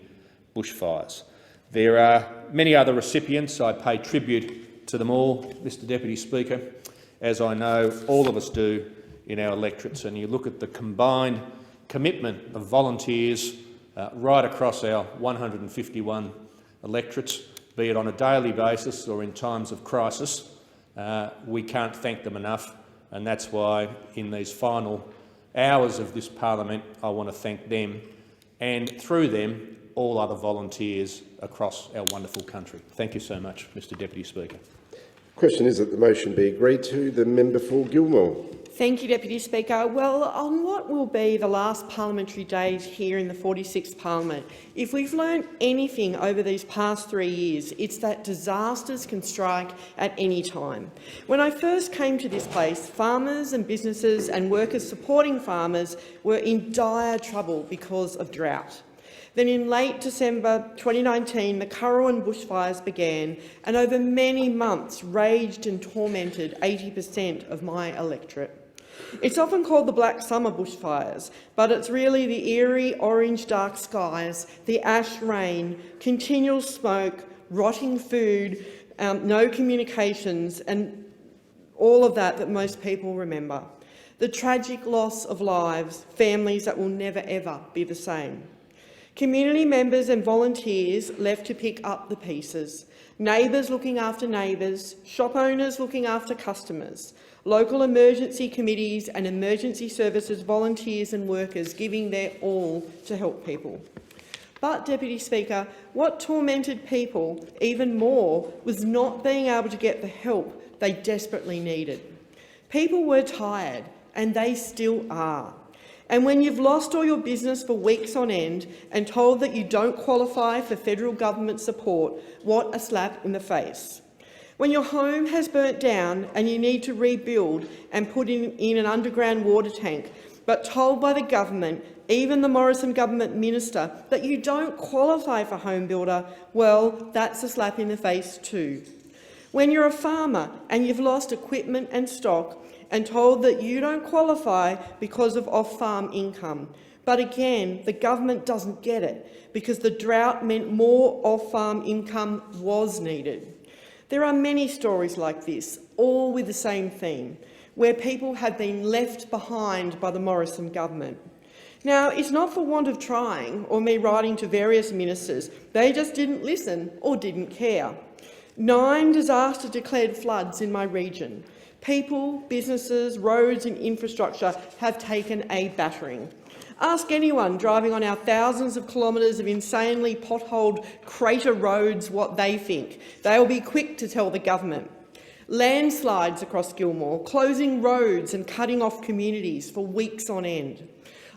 bushfires. There are many other recipients. I pay tribute to them all, Mr Deputy Speaker, as I know all of us do in our electorates, and you look at the combined commitment of volunteers right across our 151 electorates, be it on a daily basis or in times of crisis. We can't thank them enough, and that's why in these final hours of this parliament I want to thank them, and through them all other volunteers across our wonderful country. Thank you so much, Mr Deputy Speaker. Question is that the motion be agreed to. The member for Gilmore. Thank you, Deputy Speaker. Well, on what will be the last parliamentary days here in the 46th Parliament, if we've learned anything over these past 3 years, it's that disasters can strike at any time. When I first came to this place, farmers and businesses and workers supporting farmers were in dire trouble because of drought. Then in late December 2019, the Currowan bushfires began and over many months raged and tormented 80% of my electorate. It's often called the Black Summer bushfires, but it's really the eerie orange dark skies, the ash rain, continual smoke, rotting food, no communications, and all of that most people remember. The tragic loss of lives, families that will never ever be the same. Community members and volunteers left to pick up the pieces. Neighbours looking after neighbours, shop owners looking after customers, local emergency committees and emergency services volunteers and workers giving their all to help people. But, Deputy Speaker, what tormented people even more was not being able to get the help they desperately needed. People were tired, and they still are. And when you've lost all your business for weeks on end and told that you don't qualify for federal government support, what a slap in the face. When your home has burnt down and you need to rebuild and put in an underground water tank, but told by the government, even the Morrison government minister, that you don't qualify for home builder, well, that's a slap in the face too. When you're a farmer and you've lost equipment and stock and told that you don't qualify because of off-farm income. But again, the government doesn't get it because the drought meant more off-farm income was needed. There are many stories like this, all with the same theme, where people have been left behind by the Morrison government. Now, it's not for want of trying or me writing to various ministers. They just didn't listen or didn't care. 9 disaster-declared floods in my region. People, businesses, roads and infrastructure have taken a battering. Ask anyone driving on our thousands of kilometres of insanely potholed crater roads what they think. They will be quick to tell the government. Landslides across Gilmore, closing roads and cutting off communities for weeks on end.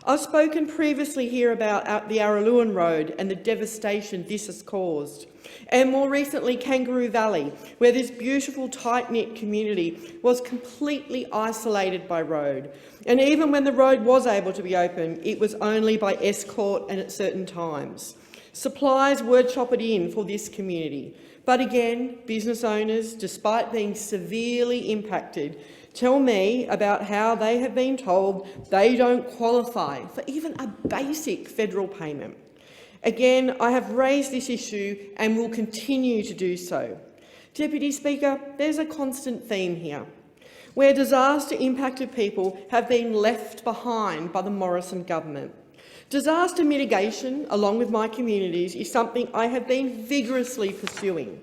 I've spoken previously here about the Araluen Road and the devastation this has caused, and more recently Kangaroo Valley, where this beautiful tight-knit community was completely isolated by road. And even when the road was able to be opened, it was only by escort and at certain times. Supplies were chopped in for this community. But again, business owners, despite being severely impacted, tell me about how they have been told they don't qualify for even a basic federal payment. Again, I have raised this issue and will continue to do so. Deputy Speaker, there's a constant theme here, where disaster-impacted people have been left behind by the Morrison government. Disaster mitigation, along with my communities, is something I have been vigorously pursuing.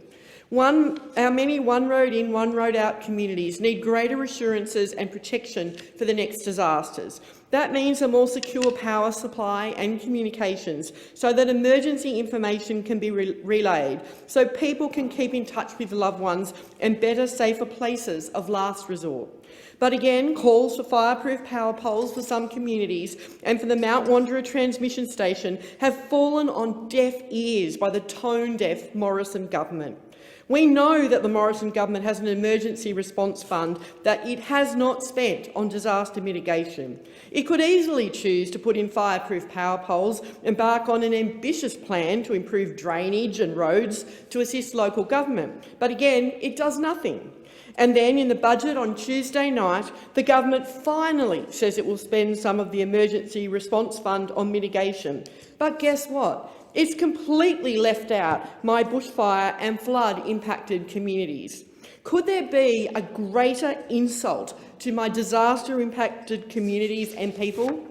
Our many one road in, one road out communities need greater assurances and protection for the next disasters. That means a more secure power supply and communications so that emergency information can be relayed, so people can keep in touch with loved ones and better, safer places of last resort. But again, calls for fireproof power poles for some communities and for the Mount Wanderer transmission station have fallen on deaf ears by the tone-deaf Morrison government. We know that the Morrison government has an emergency response fund that it has not spent on disaster mitigation. It could easily choose to put in fireproof power poles, embark on an ambitious plan to improve drainage and roads to assist local government. But again, it does nothing. And then in the budget on Tuesday night, the government finally says it will spend some of the emergency response fund on mitigation. But guess what? It's completely left out my bushfire and flood-impacted communities. Could there be a greater insult to my disaster-impacted communities and people?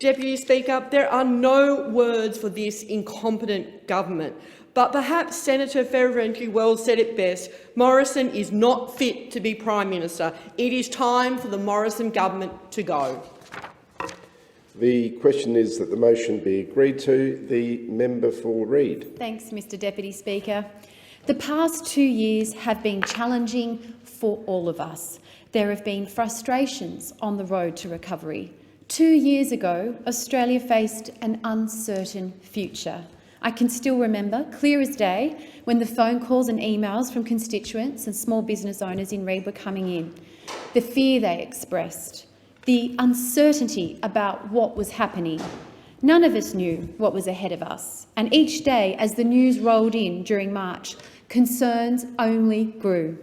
Deputy Speaker, there are no words for this incompetent government, but perhaps Senator Ferraventry-Wells said it best: Morrison is not fit to be Prime Minister. It is time for the Morrison government to go. The question is that the motion be agreed to. The member for Reid. Thanks, Mr Deputy Speaker. The past 2 years have been challenging for all of us. There have been frustrations on the road to recovery. 2 years ago, Australia faced an uncertain future. I can still remember, clear as day, when the phone calls and emails from constituents and small business owners in Reid were coming in, the fear they expressed, the uncertainty about what was happening. None of us knew what was ahead of us, and each day as the news rolled in during March, concerns only grew.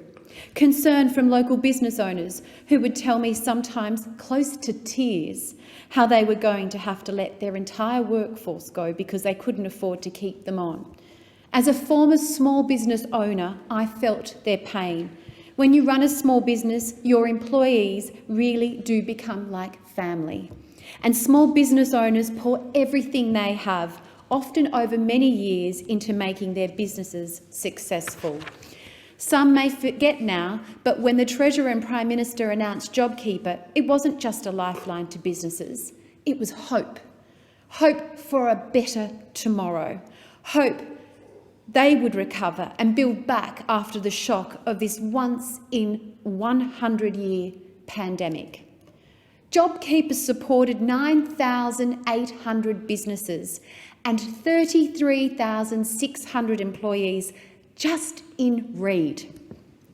Concern from local business owners who would tell me, sometimes close to tears, how they were going to have to let their entire workforce go because they couldn't afford to keep them on. As a former small business owner, I felt their pain. When you run a small business, your employees really do become like family. And small business owners pour everything they have, often over many years, into making their businesses successful. Some may forget now, but when the Treasurer and Prime Minister announced JobKeeper, it wasn't just a lifeline to businesses. It was hope. Hope for a better tomorrow. Hope they would recover and build back after the shock of this once-in-100-year pandemic. JobKeeper supported 9,800 businesses and 33,600 employees just in Reid.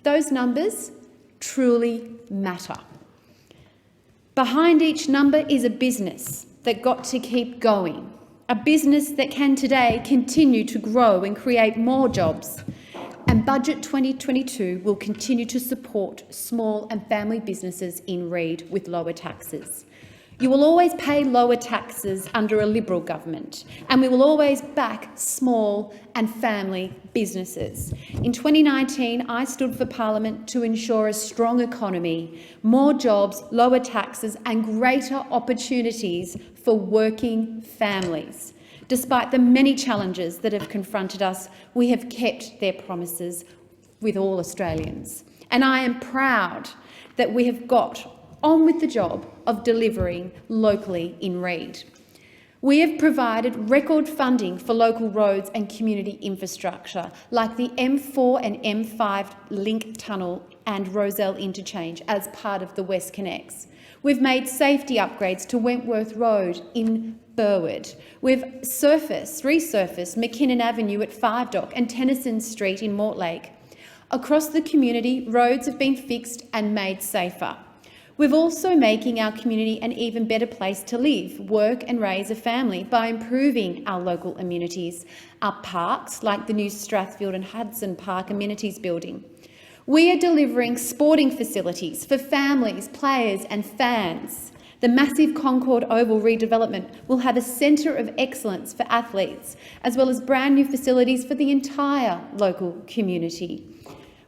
Those numbers truly matter. Behind each number is a business that got to keep going, a business that can today continue to grow and create more jobs. And Budget 2022 will continue to support small and family businesses in Reid with lower taxes. You will always pay lower taxes under a Liberal government, and we will always back small and family businesses. In 2019, I stood for Parliament to ensure a strong economy, more jobs, lower taxes and greater opportunities for working families. Despite the many challenges that have confronted us, we have kept their promises with all Australians. And I am proud that we have got on with the job of delivering locally in Reid. We have provided record funding for local roads and community infrastructure, like the M4 and M5 Link Tunnel and Rozelle Interchange as part of the WestConnex. We've made safety upgrades to Wentworth Road in Burwood. We've resurfaced McKinnon Avenue at Five Dock and Tennyson Street in Mortlake. Across the community, roads have been fixed and made safer. We're also making our community an even better place to live, work and raise a family by improving our local amenities, our parks like the new Strathfield and Hudson Park Amenities Building. We are delivering sporting facilities for families, players and fans. The massive Concord Oval redevelopment will have a centre of excellence for athletes, as well as brand new facilities for the entire local community.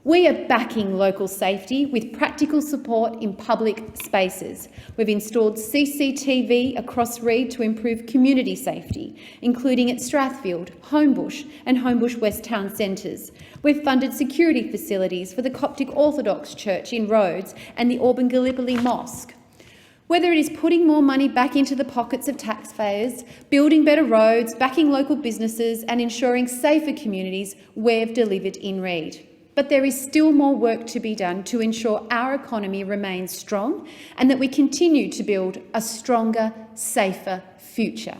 We are backing local safety with practical support in public spaces. We've installed CCTV across Reid to improve community safety, including at Strathfield, Homebush and Homebush West Town Centres. We've funded security facilities for the Coptic Orthodox Church in Rhodes and the Auburn Gallipoli Mosque. Whether it is putting more money back into the pockets of taxpayers, building better roads, backing local businesses and ensuring safer communities, we've delivered in Reid. But there is still more work to be done to ensure our economy remains strong and that we continue to build a stronger, safer future.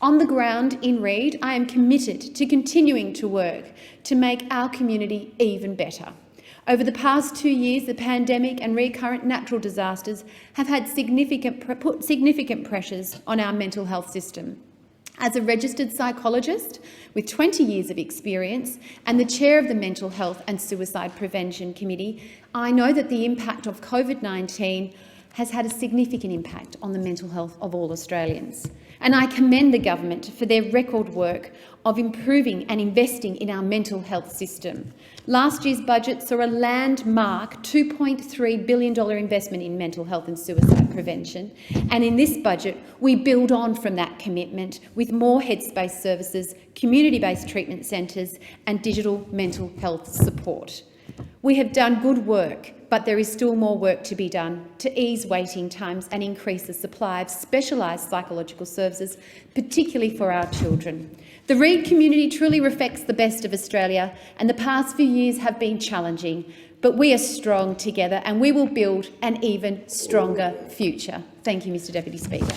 On the ground in Reid, I am committed to continuing to work to make our community even better. Over the past 2 years, the pandemic and recurrent natural disasters have had put significant pressures on our mental health system. As a registered psychologist with 20 years of experience and the chair of the Mental Health and Suicide Prevention Committee, I know that the impact of COVID-19 has had a significant impact on the mental health of all Australians. And I commend the government for their record work of improving and investing in our mental health system. Last year's budget saw a landmark $2.3 billion investment in mental health and suicide prevention. And in this budget, we build on from that commitment with more Headspace services, community-based treatment centres and digital mental health support. We have done good work, but there is still more work to be done to ease waiting times and increase the supply of specialised psychological services, particularly for our children. The Reid community truly reflects the best of Australia, and the past few years have been challenging, but we are strong together and we will build an even stronger future. Thank you, Mr Deputy Speaker.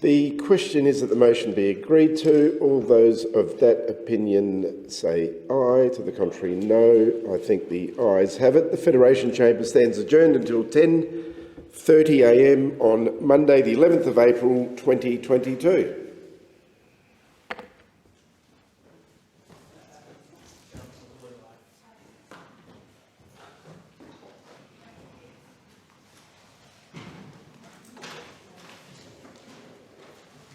The question is that the motion be agreed to. All those of that opinion say aye. To the contrary, no. I think the ayes have it. The Federation Chamber stands adjourned until 10:30 a.m. on Monday, the 11th of April 2022.